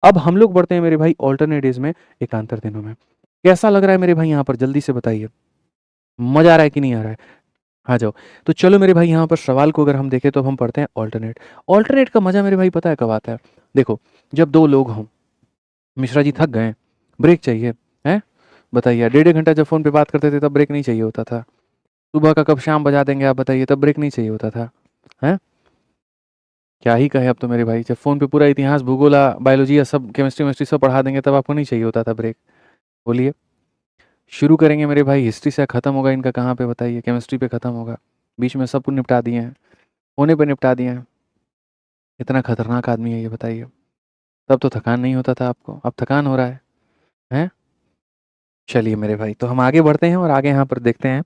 अब हम लोग बढ़ते हैं मेरे भाई ऑल्टरनेट डेज में एकांतर दिनों में। कैसा लग रहा है मेरे भाई यहाँ पर जल्दी से बताइए? मज़ा आ रहा है कि नहीं आ रहा है? आ जाओ। तो चलो मेरे भाई यहाँ पर सवाल को अगर हम देखें तो अब हम पढ़ते हैं ऑल्टरनेट। ऑल्टरनेट का मज़ा मेरे भाई पता है कब आता है? देखो, जब 2 लोग हों, मिश्रा जी थक गए हैं, ब्रेक चाहिए, हैं? बताइए, डेढ़ 1 घंटा जब फ़ोन पे बात करते थे तब ब्रेक नहीं चाहिए होता था। सुबह का कब शाम बजा देंगे आप बताइए, तब ब्रेक नहीं चाहिए होता था, हैं? क्या ही कहें अब तो मेरे भाई, जब फ़ोन पे पूरा इतिहास, भूगोल, बायोलॉजी या सब केमिस्ट्री-वेमिस्ट्री सब पढ़ा देंगे तब आपको नहीं चाहिए होता था ब्रेक। बोलिए? शुरू करेंगे मेरे भाई हिस्ट्री से, ख़त्म होगा इनका कहाँ पे बताइए? केमिस्ट्री पे ख़त्म होगा। बीच में सब कुछ निपटा दिए हैं, होने पे निपटा दिए हैं। इतना खतरनाक आदमी है ये बताइए। तब तो थकान नहीं होता था आपको, अब थकान हो रहा है, हैं? चलिए मेरे भाई, तो हम आगे बढ़ते हैं और आगे यहाँ पर देखते हैं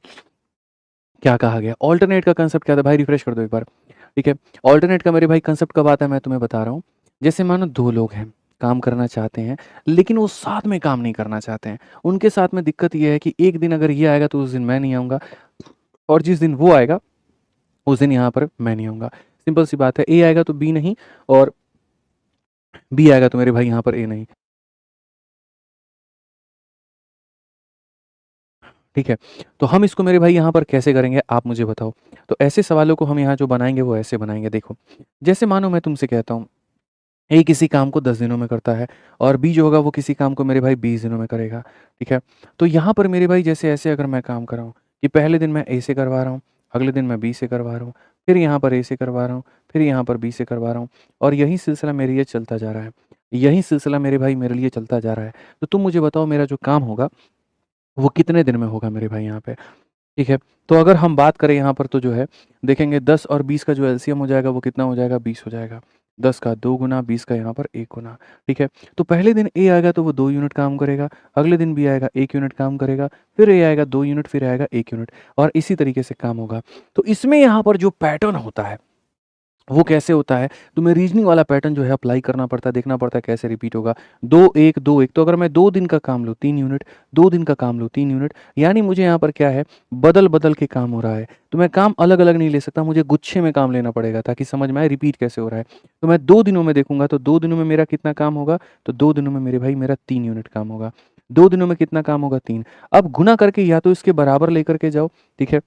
क्या कहा गया। ऑल्टरनेट का कांसेप्ट क्या था भाई, रिफ्रेश कर दो एक बार, ठीक है? ऑल्टरनेट का मेरे भाई कांसेप्ट कब आता है मैं तुम्हें बता रहा हूँ। जैसे मानो 2 लोग हैं, काम करना चाहते हैं, लेकिन वो साथ में काम नहीं करना चाहते हैं। उनके साथ में दिक्कत ये है कि एक दिन अगर ये आएगा तो उस दिन मैं नहीं आऊँगा और जिस दिन वो आएगा उस दिन यहाँ पर मैं नहीं आऊँगा। सिंपल सी बात है, ए आएगा तो बी नहीं और बी आएगा तो मेरे भाई यहाँ पर ए नहीं। ठीक है? तो हम इसको मेरे भाई यहाँ पर कैसे करेंगे आप मुझे बताओ? तो ऐसे सवालों को हम यहाँ जो बनाएँगे वो ऐसे बनाएँगे देखो। जैसे मानो मैं तुमसे कहता हूँ, ए किसी काम को 10 दिनों में करता है और बी जो होगा वो किसी काम को मेरे भाई 20 दिनों में करेगा, ठीक है? तो यहाँ पर मेरे भाई जैसे ऐसे अगर मैं काम कर रहा हूँ कि पहले दिन मैं ए से करवा रहा हूँ, अगले दिन मैं बी से करवा रहा हूँ, फिर यहाँ पर ए से करवा रहा हूँ, फिर यहाँ पर बी से करवा रहा हूँ और यही सिलसिला मेरे लिए चलता जा रहा है। यही सिलसिला मेरे भाई मेरे लिए चलता जा रहा है। तो तुम मुझे बताओ मेरा जो काम होगा वो कितने दिन में होगा मेरे भाई यहाँ पे? ठीक है, तो अगर हम बात करें यहाँ पर तो जो है देखेंगे 10 और 20 का जो एलसीएम हो जाएगा वो कितना हो जाएगा? 20 हो जाएगा। 10 का 2 गुना, 20 का यहाँ पर 1 गुना, ठीक है? तो पहले दिन ए आएगा तो वो 2 यूनिट काम करेगा, अगले दिन बी आएगा 1 यूनिट काम करेगा, फिर ए आएगा 2 यूनिट, फिर आएगा 1 यूनिट और इसी तरीके से काम होगा। तो इसमें यहाँ पर जो पैटर्न होता है वो कैसे होता है? तुम्हें रीज़निंग वाला पैटर्न जो है अप्लाई करना पड़ता है, देखना पड़ता है कैसे रिपीट होगा। 2-1, 2-1 तो अगर मैं 2 दिन का काम लूँ 3 यूनिट, 2 दिन का काम लूँ 3 यूनिट, यानी मुझे यहाँ पर क्या है बदल-बदल के काम हो रहा है। तो मैं काम अलग-अलग नहीं ले सकता, मुझे गुच्छे में काम लेना पड़ेगा ताकि समझ में आए रिपीट कैसे हो रहा है। तो मैं 2 दिनों में देखूँगा तो 2 दिनों में मेरा कितना काम होगा? तो 2 दिनों में मेरे भाई मेरा 3 यूनिट काम होगा। 2 दिनों में कितना काम होगा? 3। अब गुणा करके या तो इसके बराबर लेकर के जाओ, ठीक है?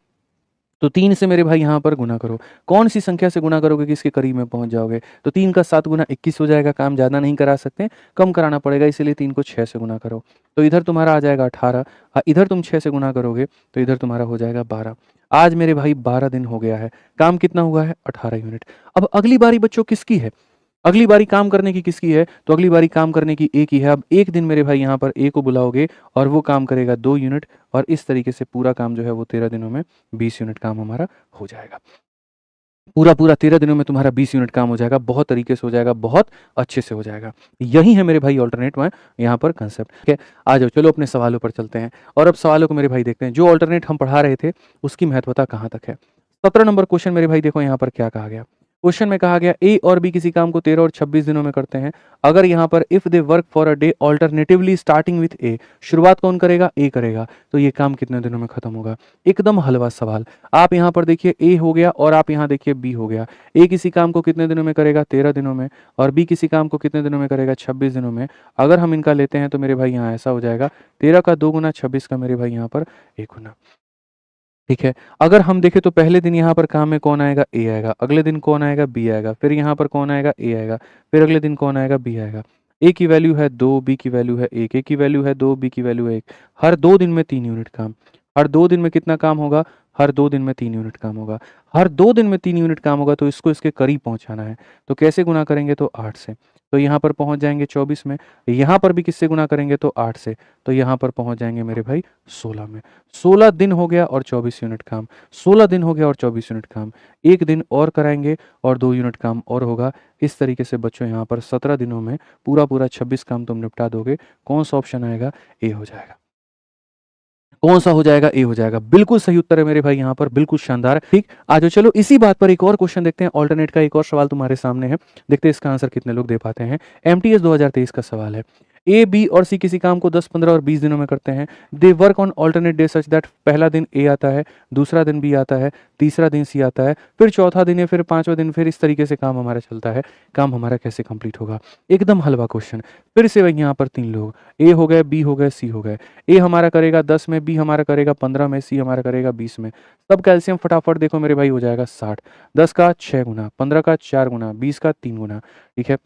तो 3 से मेरे भाई यहाँ पर गुणा करो। कौन-सी संख्या से गुणा करोगे कि इसके करीब में पहुँच जाओगे? तो 3 का 7 गुना 21 हो जाएगा, काम ज़्यादा नहीं करा सकते, कम कराना पड़ेगा इसीलिए 3 को 6 से गुणा करो। तो इधर तुम्हारा आ जाएगा 18 इधर तुम 6 से गुणा करोगे तो इधर तुम्हारा हो जाएगा 12। आज मेरे भाई 12 दिन हो गया है, काम कितना हुआ है? 18 यूनिट। अब अगली बारी बच्चों किसकी है? अगली बारी काम करने की किसकी है? तो अगली बारी काम करने की ए की है। अब एक दिन मेरे भाई यहाँ पर ए को बुलाओगे और वो काम करेगा 2 यूनिट और इस तरीके से पूरा काम जो है वो 13 दिनों में 20 यूनिट काम हमारा हो जाएगा। पूरा-पूरा 13 दिनों में तुम्हारा 20 यूनिट काम हो जाएगा, बहुत तरीके से हो जाएगा, बहुत अच्छे से हो जाएगा। यही है मेरे भाई अल्टरनेट में यहाँ पर कांसेप्ट, ठीक है? आ जाओ चलो अपने सवालों पर चलते हैं और अब सवालों को मेरे भाई देखते हैं। जो अल्टरनेट हम पढ़ा रहे थे उसकी महत्वता कहाँ तक है? 17 नंबर क्वेश्चन मेरे भाई देखो यहाँ पर क्या कहा गया। क्वेश्चन में कहा गया ए और बी किसी काम को 13 और 26 दिनों में करते हैं। अगर यहाँ पर if they work for a day alternatively starting with A, शुरुआत कौन करेगा? ए करेगा। तो ये काम कितने दिनों में खत्म होगा? एकदम हलवा सवाल। आप यहाँ पर देखिए ए हो गया और आप यहाँ देखिए बी हो गया। ए किसी काम को कितने दिनों में करेगा? 13 दिनों में और बी किसी काम को कितने दिनों में करेगा? 26 दिनों में। अगर हम इनका लेते हैं तो मेरे भाई यहाँ ऐसा हो जाएगा 13 का 2 गुना 26 का मेरे भाई यहाँ पर 1 गुना। ठीक है। अगर हम देखें तो पहले दिन यहाँ पर काम में कौन आएगा? ए आएगा। अगले दिन कौन आएगा? बी आएगा। फिर यहाँ पर कौन आएगा? ए आएगा। फिर अगले दिन कौन आएगा? बी आएगा। ए की वैल्यू है 2, बी की वैल्यू है 1, ए की वैल्यू है 2, बी की वैल्यू है 1। हर 2 दिन में 3 यूनिट काम। हर 2 दिन में कितना काम होगा? हर 2 दिन में 3 यूनिट काम होगा। हर 2 दिन में 3 यूनिट काम होगा तो इसको इसके करीब पहुँचाना है। तो कैसे गुणा करेंगे? तो 8 से। तो यहाँ पर पहुँच जाएँगे 24 में। यहाँ पर भी किससे गुणा करेंगे? तो 8 से। तो यहाँ पर पहुँच जाएँगे मेरे भाई 16 में। 16 दिन हो गया और 24 यूनिट काम। 16 दिन हो गया और 24 यूनिट काम। 1 दिन और कराएँगे और 2 यूनिट काम और होगा। इस तरीके से बच्चों यहाँ पर 17 दिनों में पूरा-पूरा 26 काम तुम निपटा दोगे। कौन-सा ऑप्शन आएगा? ए हो जाएगा। कौन-सा हो जाएगा? ए हो जाएगा। बिल्कुल सही उत्तर है मेरे भाई यहाँ पर, बिल्कुल शानदार। ठीक, आ जाओ चलो इसी बात पर एक और क्वेश्चन देखते हैं। अल्टरनेट का एक और सवाल तुम्हारे सामने है। देखते हैं इसका आंसर कितने लोग दे पाते हैं। एमटीएस 2023 का सवाल है। ए, बी और सी किसी काम को 10, 15 और 20 दिनों में करते हैं। They work on alternate day such that पहला दिन ए आता है, दूसरा दिन बी आता है, तीसरा दिन सी आता है, फिर चौथा दिन या फिर पांचवा दिन, फिर इस तरीके से काम हमारा चलता है। काम हमारा कैसे कंप्लीट होगा? एकदम हलवा क्वेश्चन। फिर से वही यहाँ पर 3 लोग, ए हो गए, बी हो गए, सी हो गए। ए हमारा करेगा 10 में, बी हमारा करेगा 15 में, सी हमारा करेगा 20 में। सब कैल्शियम फटाफट देखो मेरे भाई हो जाएगा 60। 10 का 6 गुना, 15 का 4 गुना, 20 का 3 गुना। ठीक है,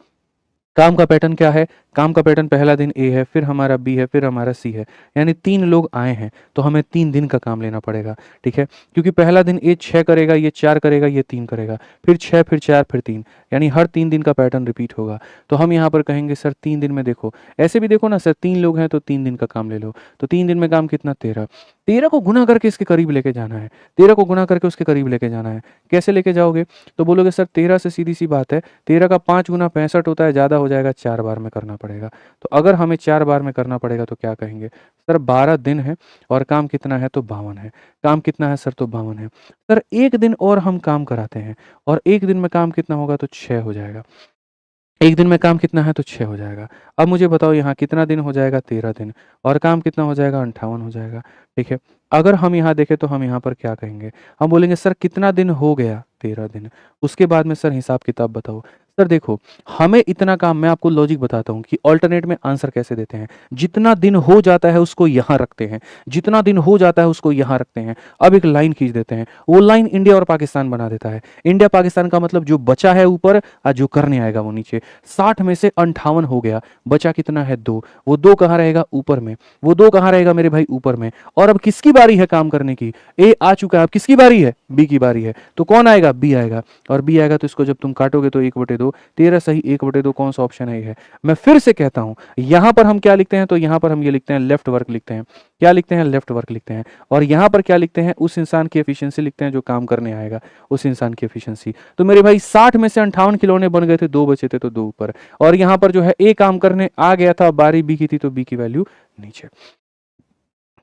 काम का पैटर्न क्या है? काम का पैटर्न पहला दिन ए है, फिर हमारा बी है, फिर हमारा सी है, यानी 3 लोग आए हैं तो हमें 3 दिन का काम लेना पड़ेगा। ठीक है, क्योंकि पहला दिन ए 6 करेगा, ये 4 करेगा, ये 3 करेगा, फिर 6, फिर 4, फिर 3, यानी हर 3 दिन का पैटर्न रिपीट होगा। तो हम यहाँ पर कहेंगे सर 3 दिन में देखो, ऐसे भी देखो ना सर, 3 लोग हैं तो 3 दिन का काम ले लो। तो 3 दिन में काम कितना? 13। 13 को गुना करके इसके करीब लेके जाना है, 13 को गुना करके उसके करीब लेके जाना है। कैसे लेके जाओगे? तो बोलोगे सर 13 से सीधी सी बात है, 13 का 5 गुना 65 होता है, ज़्यादा हो जाएगा, 4 बार में करना पड़ेगा। तो अगर हमें 4 बार में करना पड़ेगा तो क्या कहेंगे? सर 12 दिन है और काम कितना है? तो 52 है। काम कितना है सर? तो 52 है। सर 1 दिन और हम काम कराते हैं और 1 दिन में काम कितना होगा? तो 6 हो जाएगा। 1 दिन में काम कितना है? तो 6 हो जाएगा। अब मुझे बताओ यहाँ कितना दिन हो जाएगा? 13 दिन, और काम कितना हो जाएगा? 58 हो जाएगा। ठीक है, अगर हम यहाँ देखें तो हम यहाँ पर क्या कहेंगे? हम बोलेंगे सर कितना दिन हो गया? 13 दिन। उसके बाद में सर हिसाब किताब बताओ। सर देखो, हमें इतना काम, मैं आपको लॉजिक बताता हूँ कि अल्टरनेट में आंसर कैसे देते हैं। जितना दिन हो जाता है उसको यहाँ रखते हैं, जितना दिन हो जाता है उसको यहाँ रखते हैं। अब एक लाइन खींच देते हैं, वो लाइन इंडिया और पाकिस्तान बना देता है। इंडिया पाकिस्तान का मतलब जो बचा है ऊपर और जो करने आएगा वो नीचे। 60 में से 58 हो गया, बचा कितना है? 2। वो 2 कहाँ रहेगा? ऊपर में। वो 2 कहाँ रहेगा मेरे भाई? ऊपर में। और अब किसकी बारी है काम करने की? ए आ चुका है, अब किसकी बारी है? बी की बारी है। तो कौन आएगा? बी आएगा। और बी आएगा तो इसको जब तुम काटोगे तो 1/2, 13 सही 1/2, कौन सा ऑप्शन है? ये है। मैं फिर से कहता हूं, यहां पर हम क्या लिखते हैं? तो यहां पर हम ये लिखते हैं, लेफ्ट वर्क लिखते हैं। क्या लिखते हैं? लेफ्ट वर्क लिखते हैं। और यहां पर क्या लिखते हैं? उस इंसान की एफिशिएंसी लिखते हैं जो काम करने आएगा, उस इंसान की एफिशिएंसी। तो मेरे भाई 60 में से 58 खिलौने बन गए थे, 2 बचे थे तो 2 ऊपर। और यहां पर जो है ए काम करने आ गया था, बारी बी की थी तो बी की वैल्यू नीचे।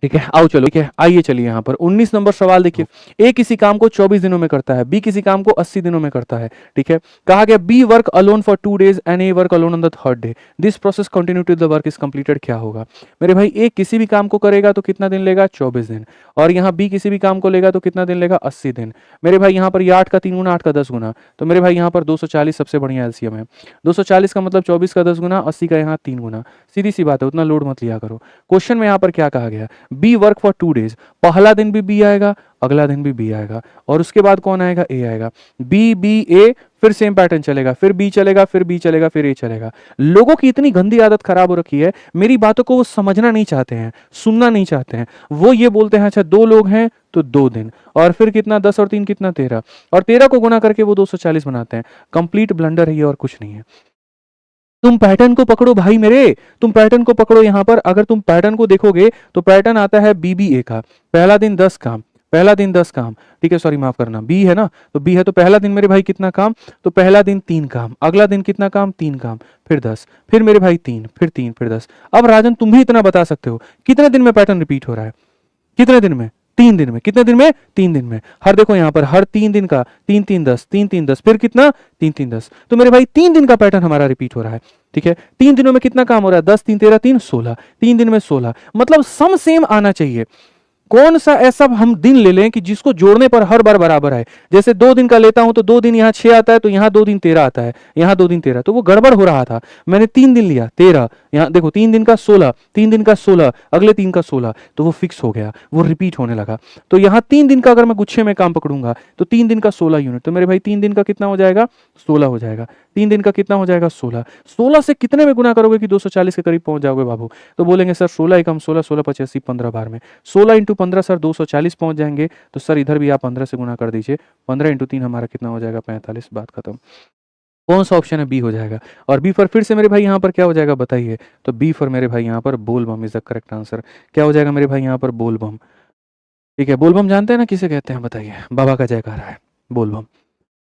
ठीक है, आओ चलो, ठीक है, आइए चलिए यहाँ पर 19 नंबर सवाल देखिए। ए किसी काम को 24 दिनों में करता है, बी किसी काम को 80 दिनों में करता है। ठीक है, कहा गया B work alone for 2 days and A work alone on the third day, this process continue till the work is completed. क्या होगा? मेरे भाई ए किसी भी काम को करेगा तो कितना दिन लेगा? 24 दिन। और यहाँ बी किसी भी काम को लेगा तो कितना दिन लेगा? 80 दिन। मेरे भाई यहाँ पर ये 8 का 3 गुना, 8 का 10 गुना, तो मेरे भाई यहाँ पर 240 सबसे बढ़िया एलसीएम है। 240 का मतलब 24 का 10 गुना, 80 का यहाँ 3 गुना। सीधी सी बात है, उतना लोड मत लिया करो। क्वेश्चन में यहाँ पर क्या कहा गया? बी वर्क फॉर 2 डेज, पहला दिन भी बी आएगा, अगला दिन भी बी आएगा, और उसके बाद कौन आएगा? ए आएगा। बी बी ए, फिर सेम पैटर्न चलेगा, फिर बी चलेगा, फिर बी चलेगा, फिर ए चलेगा। लोगों की इतनी गंदी आदत खराब हो रखी है, मेरी बातों को वो समझना नहीं चाहते हैं, सुनना नहीं चाहते हैं। वो ये बोलते हैं अच्छा 2 लोग हैं तो 2 दिन, और फिर कितना? 10 और 3 कितना? 13, और 13 को गुना करके वो 240 बनाते हैं। कंप्लीट ब्लंडर है ये, और कुछ नहीं है। तुम पैटर्न को पकड़ो भाई मेरे, तुम पैटर्न को पकड़ो। यहां पर अगर तुम पैटर्न को देखोगे तो पैटर्न आता है बीबीए का। पहला दिन 10 काम, पहला दिन 10 काम, ठीक है, सॉरी माफ करना, बी है ना, तो बी है तो पहला दिन मेरे भाई कितना काम? तो पहला दिन 3 काम, अगला दिन कितना काम? 3 काम, फिर 10, फिर मेरे भाई 3, फिर 3, फिर 10। अब राजन तुम भी इतना बता सकते हो कितने दिन में पैटर्न रिपीट हो रहा है? कितने दिन में? 3 दिन में। कितने दिन में? 3 दिन में। हर देखो यहाँ पर हर 3 दिन का 3 3 10, 3 3 10, फिर कितना? 3 3 10। तो मेरे भाई 3 दिन का पैटर्न हमारा रिपीट हो रहा है। ठीक है, 3 दिनों में कितना काम हो रहा है? 10 3 13 3 16, 3 दिन में 16, मतलब सम सेम आना चाहिए। कौन सा ऐसा हम दिन ले लें कि जिसको जोड़ने पर हर बार बराबर आए? जैसे 2 दिन का लेता हूं तो 2 दिन यहाँ 6 आता है, तो यहाँ 2 दिन 13 आता है, यहाँ 2 दिन 13, तो वो गड़बड़ हो रहा था। मैंने 3 दिन लिया 13, यहाँ देखो 3 दिन का 16, 3 दिन का 16, अगले 3 का 16, तो वो फिक्स हो गया, वो रिपीट होने लगा। तो यहाँ 3 दिन का अगर मैं गुच्छे में काम पकड़ूंगा तो 3 दिन का 16 यूनिट, तो मेरे भाई 3 दिन का कितना हो जाएगा? 16 हो जाएगा। 3 दिन का कितना हो जाएगा? 16। 16 से कितने में गुना करोगे कि 240 के करीब पहुंच जाओगे बाबू? तो बोलेंगे सर 16 एकम 16, 16 85, 15 बार में 16 इंटू 15 सर 240 पहुंच जाएंगे। तो सर इधर भी आप 15 से गुना कर दीजिए, 15 इंटू 3 हमारा कितना हो जाएगा? 45, बात खत्म। कौन सा ऑप्शन है? बी हो जाएगा। और बी फॉर फिर से मेरे भाई यहाँ पर क्या हो जाएगा बताइए? तो बी फॉर मेरे भाई यहाँ पर बोल बम इज द करेक्ट आंसर। क्या हो जाएगा मेरे भाई यहाँ पर? बोल बम। ठीक है, बोल बम जानते हैं ना किसे कहते हैं? बताइए। बाबा का जयकारा है बोल बम।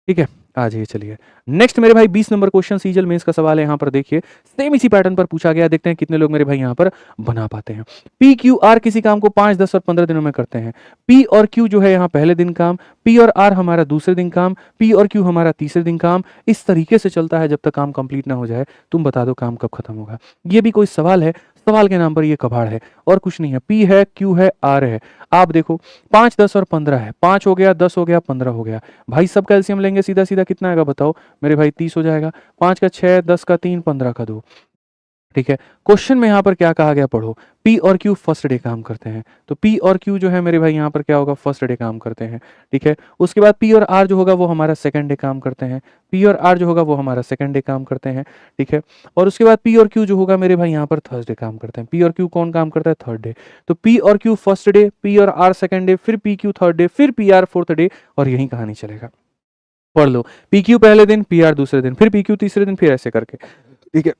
ठीक है, आ जाइए चलिए। नेक्स्ट मेरे भाई 20 नंबर क्वेश्चन सीजल मेंस का सवाल है, यहाँ पर देखिए सेम इसी पैटर्न पर पूछा गया, देखते हैं कितने लोग मेरे भाई यहाँ पर बना पाते हैं। पी क्यू आर किसी काम को 5, 10 और 15 दिनों में करते हैं। पी और क्यू जो है यहाँ पहले दिन काम, पी और आर हमारा दूसरे दिन काम, पी और क्यू हमारा तीसरे दिन काम। इस तरीके से चलता है जब तक काम कंप्लीट ना हो जाए। तुम बता दो काम कब खत्म होगा। ये भी कोई सवाल है? सवाल के नाम पर ये कबाड़ है और कुछ नहीं है। पी है, क्यू है, आर है। आप देखो 5, 10 और 15 है, 5 हो गया, 10 हो गया, 15 हो गया। भाई सब कैल्शियम लेंगे, सीधा सीधा कितना आएगा बताओ मेरे भाई? 30 हो जाएगा। 5 का 6, 10 का 3, 15 का 2। ठीक है, क्वेश्चन में यहाँ पर क्या कहा गया पढ़ो। पी और क्यू फर्स्ट डे काम करते हैं, तो पी और क्यू जो है मेरे भाई यहाँ पर क्या होगा? फर्स्ट डे काम करते हैं। ठीक है, उसके बाद पी और आर जो होगा वो हमारा सेकंड डे काम करते हैं। पी और आर जो होगा वो हमारा सेकंड डे काम करते हैं। ठीक है, और उसके बाद पी और क्यू जो होगा मेरे भाई यहाँ पर थर्सडे काम करते हैं। पी और क्यू कौन काम करता है? Third day. तो पी और क्यू फर्स्ट डे, पी और आर सेकंड डे, फिर पी क्यू थर्ड डे, फिर पी आर फोर्थ डे, और यही कहानी चलेगा। पढ़ लो, पी क्यू पहले दिन, पी आर दूसरे दिन, फिर पी क्यू तीसरे दिन, फिर ऐसे करके। ठीक है,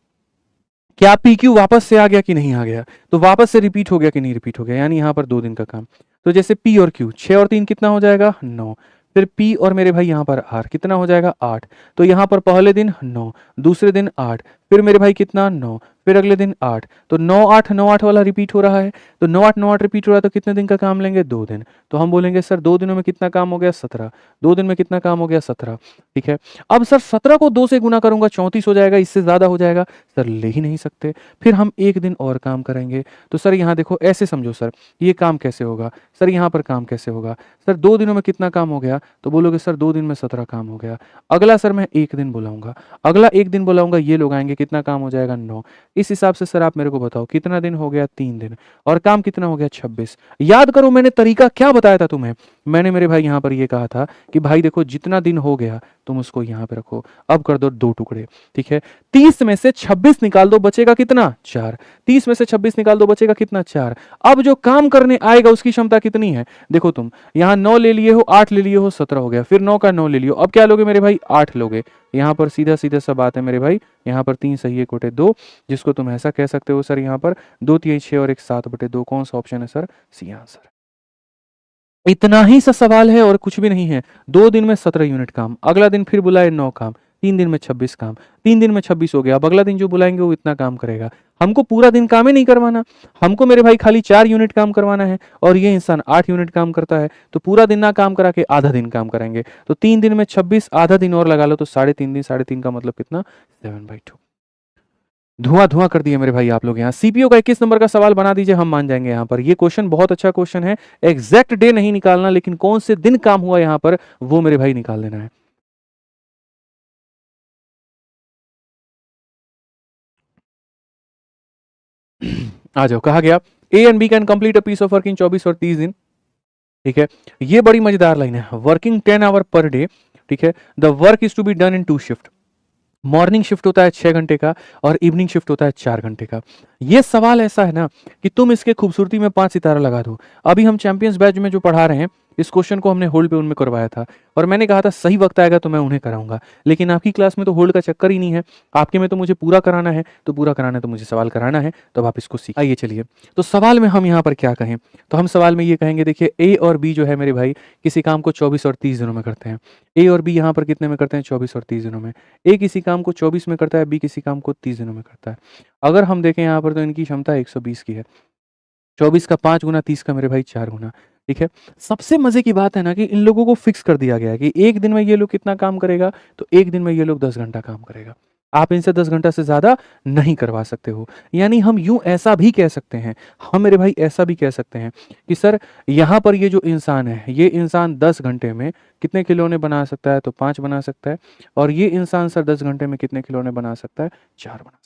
क्या पी क्यू वापस से आ गया कि नहीं आ गया? तो वापस से रिपीट हो गया कि नहीं रिपीट हो गया? यानी यहाँ पर 2 दिन का काम। तो जैसे पी और क्यू 6 और 3 कितना हो जाएगा? 9। फिर पी और मेरे भाई यहाँ पर आर कितना हो जाएगा? 8। तो यहाँ पर पहले दिन 9, दूसरे दिन 8, फिर मेरे भाई कितना? 9, फिर अगले दिन 8। तो 9 8 9 8 वाला रिपीट हो रहा है। तो 9 8 9 8 रिपीट हो रहा है, तो कितने दिन का काम लेंगे? 2 दिन। तो हम बोलेंगे सर 2 दिनों में कितना काम हो गया? 17। 2 दिन में कितना काम हो गया? 17। ठीक है, अब सर 17 को 2 से गुना करूंगा 34 हो जाएगा, इससे ज्यादा हो जाएगा। सर ले ही नहीं सकते। फिर हम 1 दिन और काम करेंगे। तो सर यहाँ देखो ऐसे समझो सर, ये काम कैसे होगा? सर यहाँ पर काम कैसे होगा? सर 2 दिनों में कितना काम हो गया? तो बोलोगे सर 2 दिन में 17 काम हो गया। अगला सर मैं 1 दिन बुलाऊंगा, अगला 1 दिन बुलाऊंगा, ये लोग आएंगे, कितना काम हो जाएगा? 9। इस हिसाब से सर आप मेरे को बताओ कितना दिन हो गया? 3 दिन। और काम कितना हो गया? 26। याद करो मैंने तरीका क्या बताया था तुम्हें। मैंने मेरे भाई यहाँ पर ये कहा था कि भाई देखो जितना दिन हो गया तुम उसको यहाँ पे रखो, अब कर दो 2 टुकड़े। ठीक है, 30 में से 26 निकाल दो, बचेगा कितना? 4। 30 में से 26 निकाल दो, बचेगा कितना? 4। अब जो काम करने आएगा उसकी क्षमता कितनी है? देखो तुम यहाँ 9 ले लिए हो, 8 ले लिए हो, 17 हो गया, फिर 9 का 9 ले लियो, अब क्या लोगे मेरे भाई? 8 लोगे। यहाँ पर सीधा सीधा सब बात है मेरे भाई, यहाँ पर 3 सही 1 बटे 2, जिसको तुम ऐसा कह सकते हो सर यहाँ पर 2 3 6 और 1 7 बटे 2। कौन सा ऑप्शन है सर? C answer. इतना ही सा सवाल है और कुछ भी नहीं है। 2 दिन में 17 यूनिट काम, अगला दिन फिर बुलाए 9 काम, 3 दिन में 26 काम, 3 दिन में 26 हो गया। अब अगला दिन जो बुलाएंगे वो इतना काम करेगा। हमको पूरा दिन काम ही नहीं करवाना, हमको मेरे भाई खाली 4 यूनिट काम करवाना है, और ये इंसान 8 यूनिट काम करता है। तो पूरा दिन ना काम करा के आधा दिन काम कराएंगे। तो 3 दिन में 26, आधा दिन और लगा लो तो 3.5 दिन। 3.5 का मतलब कितना? 7/2। धुआं धुआं कर दिए मेरे भाई आप लोग। यहाँ सीपीओ का 21 नंबर का सवाल बना दीजिए, हम मान जाएंगे। यहाँ पर ये क्वेश्चन बहुत अच्छा क्वेश्चन है। एग्जैक्ट डे नहीं निकालना, लेकिन कौन से दिन काम हुआ यहाँ पर वो मेरे भाई निकाल देना है। आ जाओ, कहा गया A and B can complete a piece of work in 24 और 30 दिन। ठीक है, ये बड़ी मजेदार लाइन है। Working 10 hour per day. ठीक है, the work is to be done in 2 shift. Morning shift होता है 6 घंटे का और इवनिंग शिफ्ट होता है 4 घंटे का। ये सवाल ऐसा है ना कि तुम इसके खूबसूरती में 5 सितारा लगा दो। अभी हम चैंपियंस बैच में जो पढ़ा रहे हैं, इस क्वेश्चन को हमने होल्ड पे उनमें करवाया था, और मैंने कहा था सही वक्त आएगा तो मैं उन्हें कराऊंगा। लेकिन आपकी क्लास में तो होल्ड का चक्कर ही नहीं है, आपके में तो मुझे पूरा कराना है, तो पूरा कराना है तो मुझे सवाल कराना है, तो अब आप इसको सीख आइए। चलिए, तो सवाल में हम यहाँ पर क्या कहें? तो हम सवाल में ये कहेंगे, देखिए ए और बी जो है मेरे भाई किसी काम को 24 और 30 दिनों में करते हैं। ए और बी यहाँ पर कितने में करते हैं? 24 और 30 दिनों में। ए किसी काम को 24 में करता है, बी किसी काम को 30 दिनों में करता है। अगर हम देखें यहाँ पर तो इनकी क्षमता 120 की है। 24 का 5 गुना, 30 का मेरे भाई 4 गुना। ठीक है, सबसे मजे की बात है ना कि इन लोगों को फिक्स कर दिया गया है कि एक दिन में ये लोग कितना काम करेगा, तो एक दिन में ये लोग 10 घंटा काम करेगा। आप इनसे 10 घंटा से ज्यादा नहीं करवा सकते हो। यानी हम यूं ऐसा भी कह सकते हैं, हम मेरे भाई ऐसा भी कह सकते हैं कि सर यहाँ पर ये जो इंसान है, ये इंसान 10 घंटे में कितने खिलौने बना सकता है? तो 5 बना सकता है। और ये इंसान सर 10 घंटे में कितने खिलौने बना सकता है? 4 बना सकता है।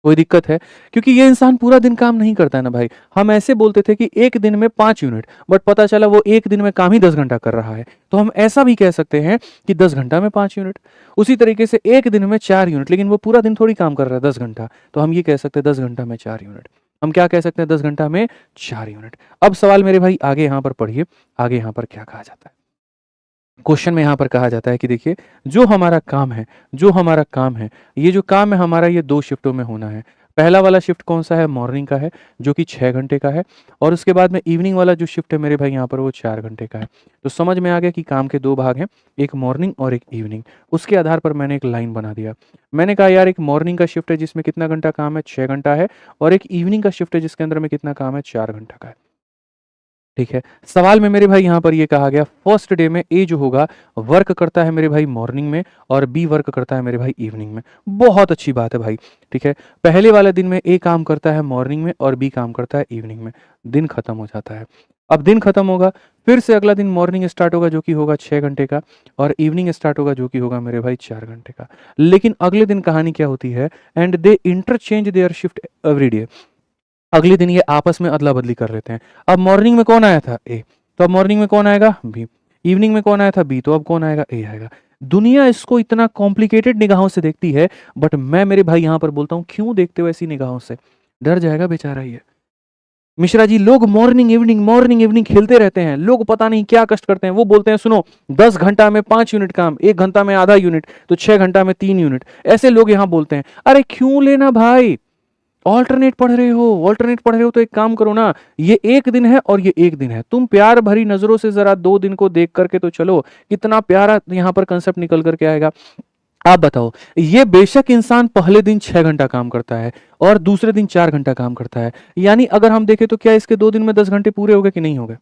कोई दिक्कत है? क्योंकि ये इंसान पूरा दिन काम नहीं करता है ना भाई। हम ऐसे बोलते थे कि एक दिन में 5 यूनिट, बट पता चला वो एक दिन में काम ही 10 घंटा कर रहा है। तो हम ऐसा भी कह सकते हैं कि 10 घंटा में 5 यूनिट। उसी तरीके से एक दिन में 4 यूनिट, लेकिन वो पूरा दिन थोड़ी काम कर रहा है 10 घंटा। तो हम ये कह सकते हैं 10 घंटा में 4 यूनिट। हम क्या कह सकते हैं? 10 घंटा में 4 यूनिट। अब सवाल मेरे भाई आगे यहाँ पर पढ़िए, आगे यहाँ पर क्या कहा जाता है। क्वेश्चन में यहाँ पर कहा जाता है कि देखिए जो हमारा काम है, जो हमारा काम है, ये जो काम है हमारा, ये 2 शिफ्टों में होना है। पहला वाला शिफ्ट कौन-सा है? मॉर्निंग का है, जो कि 6 घंटे का है और उसके बाद में इवनिंग वाला जो शिफ्ट है मेरे भाई यहाँ पर वो 4 घंटे का है। तो समझ में आ गया कि काम के 2 भाग हैं, एक मॉर्निंग और एक इवनिंग। उसके आधार पर मैंने एक लाइन बना दिया। मैंने कहा यार एक मॉर्निंग का शिफ्ट है जिसमें कितना घंटा काम है? 6 घंटा है और एक इवनिंग का शिफ्ट है जिसके अंदर में कितना काम है? 4 घंटा का है। ठीक है। सवाल में मेरे भाई यहाँ पर ये कहा गया फर्स्ट डे में ए जो होगा वर्क करता है मेरे भाई मॉर्निंग में और बी वर्क करता है मेरे भाई इवनिंग में। बहुत अच्छी बात है भाई। ठीक है। पहले वाले दिन में ए काम करता है मॉर्निंग में और बी काम करता है इवनिंग में। दिन खत्म हो जाता है। अब दिन खत्म होगा, फिर से अगला दिन मॉर्निंग स्टार्ट होगा जो कि होगा 6 घंटे का और इवनिंग स्टार्ट होगा जो कि होगा मेरे भाई 4 घंटे का। लेकिन अगले दिन कहानी क्या होती है? And they interchange their shift every day. अगले दिन ये आपस में अदला-बदली कर लेते हैं। अब मॉर्निंग में कौन आया था? ए। तो अब मॉर्निंग में कौन आएगा? बी। इवनिंग में कौन आया था? बी। तो अब कौन आएगा? ए आएगा। दुनिया इसको इतना कॉम्प्लिकेटेड निगाहों से देखती है, बट मैं मेरे भाई यहाँ पर बोलता हूँ, क्यों देखते हो ऐसी निगाहों से? डर जाएगा बेचारा ये। मिश्रा जी, लोग मॉर्निंग इवनिंग खेलते रहते हैं। लोग पता नहीं क्या कष्ट करते हैं। वो बोलते हैं सुनो 10 घंटा में 5 यूनिट काम, 1 घंटा में आधा यूनिट, तो 6 घंटा में 3 यूनिट। ऐसे लोग यहाँ बोलते हैं। अरे क्यों लेना भाई? ऑल्टरनेट पढ़ रहे हो तो एक काम करो ना, ये एक दिन है और ये एक दिन है। तुम प्यार भरी नजरों से जरा 2 दिन को देख करके तो चलो, कितना प्यारा यहाँ पर कंसेप्ट निकल करके आएगा। आप बताओ, ये बेशक इंसान पहले दिन 6 घंटा काम करता है और दूसरे दिन 4 घंटा काम करता है। यानी अगर हम देखें तो क्या इसके 2 दिन में 10 घंटे पूरे हो गए कि नहीं हो गए?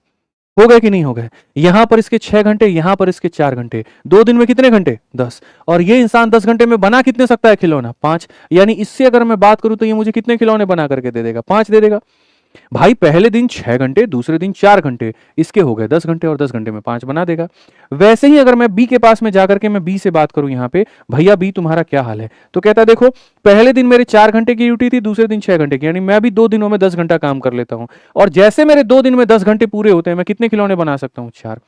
हो गए कि नहीं हो गए? यहां पर इसके 6 घंटे, यहां पर इसके 4 घंटे। 2 दिन में कितने घंटे? 10। और ये इंसान 10 घंटे में बना कितने सकता है खिलौना? 5। यानी इससे अगर मैं बात करूं तो ये मुझे कितने खिलौने बना करके दे देगा? 5 दे देगा। भाई पहले दिन 6 घंटे, दूसरे दिन 4 घंटे, इसके हो गए 10 घंटे और 10 घंटे में 5 बना देगा। वैसे ही अगर मैं बी के पास में जाकर के मैं बी से बात करूं यहाँ पे, भैया बी तुम्हारा क्या हाल है? तो कहता है देखो, पहले दिन मेरे 4 घंटे की ड्यूटी थी, दूसरे दिन 6 घंटे की, यानी मैं भी 2 दिनों में 10 घंटा काम कर लेता हूं। और जैसे मेरे 2 दिन में 10 घंटे पूरे होते हैं, मैं कितने खिलौने बना सकता हूं? 4।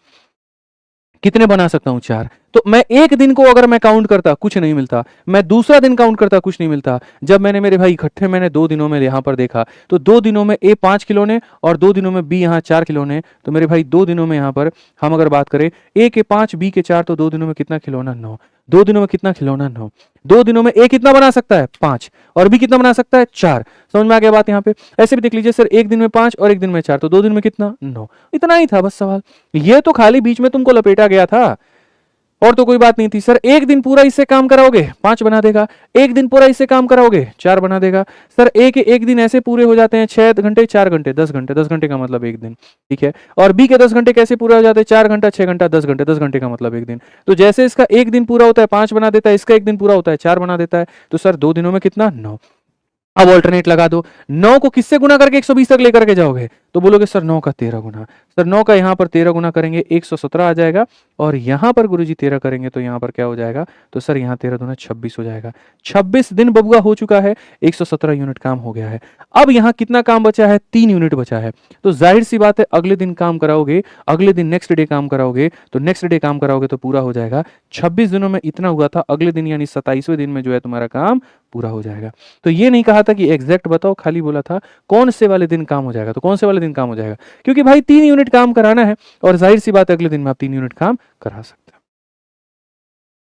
कितने बना सकता हूँ? 4। तो मैं एक दिन को अगर मैं काउंट करता, कुछ नहीं मिलता। मैं दूसरा दिन काउंट करता, कुछ नहीं मिलता। जब मैंने मेरे भाई इकट्ठे मैंने 2 दिनों में यहाँ पर देखा, तो 2 दिनों में ए 5 खिलौने और 2 दिनों में बी यहाँ 4 खिलौने। तो मेरे भाई 2 दिनों में यहाँ पर हम अगर बात करें, ए के 5 बी के 4, तो 2 दिनों में कितना खिलौना? 9। 2 दिनों में कितना खिलौना? 9। 2 दिनों में ए कितना बना सकता है? 5 और बी कितना बना सकता है? 4। समझ में आ गया बात यहाँ पे? ऐसे भी देख लीजिए सर, एक दिन में 5 और एक दिन में 4, तो 2 दिन में कितना? 9। इतना ही था बस सवाल। ये तो खाली बीच में तुमको लपेटा गया था और तो कोई बात नहीं थी। सर एक दिन पूरा इससे काम कराओगे, 5 बना देगा। एक दिन पूरा इससे काम कराओगे, 4 बना देगा। सर एक दिन ऐसे पूरे हो जाते हैं, 6 घंटे 4 घंटे 10 घंटे, 10 घंटे का मतलब एक दिन। ठीक है। और बी के 10 घंटे कैसे पूरे हो जाते हैं? 4 घंटा 6 घंटा 10 घंटे, 10 घंटे का मतलब एक दिन। तो जैसे इसका एक दिन पूरा होता है 5 बना देता है, इसका एक दिन पूरा होता है 4 बना देता है। तो सर 2 दिनों में कितना? 9। अब ऑल्टरनेट लगा दो। 9 को किससे गुना करके 120 तक लेकर के जाओगे? तो बोलोगे सर 9 का 13 गुना। सर 9 का यहाँ पर 13 गुना करेंगे 117 आ जाएगा और यहाँ पर गुरुजी 13 करेंगे तो यहाँ पर क्या हो जाएगा? तो सर यहाँ 13 दूना 26 हो जाएगा। 26 दिन बबुआ हो चुका है, 117 यूनिट काम हो गया है। अब यहाँ कितना काम बचा है? 3 यूनिट बचा है। तो जाहिर सी बात है अगले दिन काम कराओगे, अगले दिन नेक्स्ट डे काम कराओगे, तो नेक्स्ट डे काम कराओगे तो पूरा हो जाएगा। 26 दिनों में इतना हुआ था, अगले दिन यानी 27वें दिन में जो है तुम्हारा काम पूरा हो जाएगा। तो ये नहीं कहा था कि एग्जैक्ट बताओ, खाली बोला था कौन से वाले दिन काम हो जाएगा। तो कौन से वाले दिन काम हो जाएगा? क्योंकि भाई 3 यूनिट काम कराना है और जाहिर सी बात है अगले दिन में आप 3 यूनिट काम करा सकते हैं।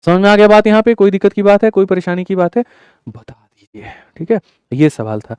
समझ में आ गया बात? यहाँ पे कोई दिक्कत की बात है, कोई परेशानी की बात है? बता दीजिए। ठीक है, ये सवाल था।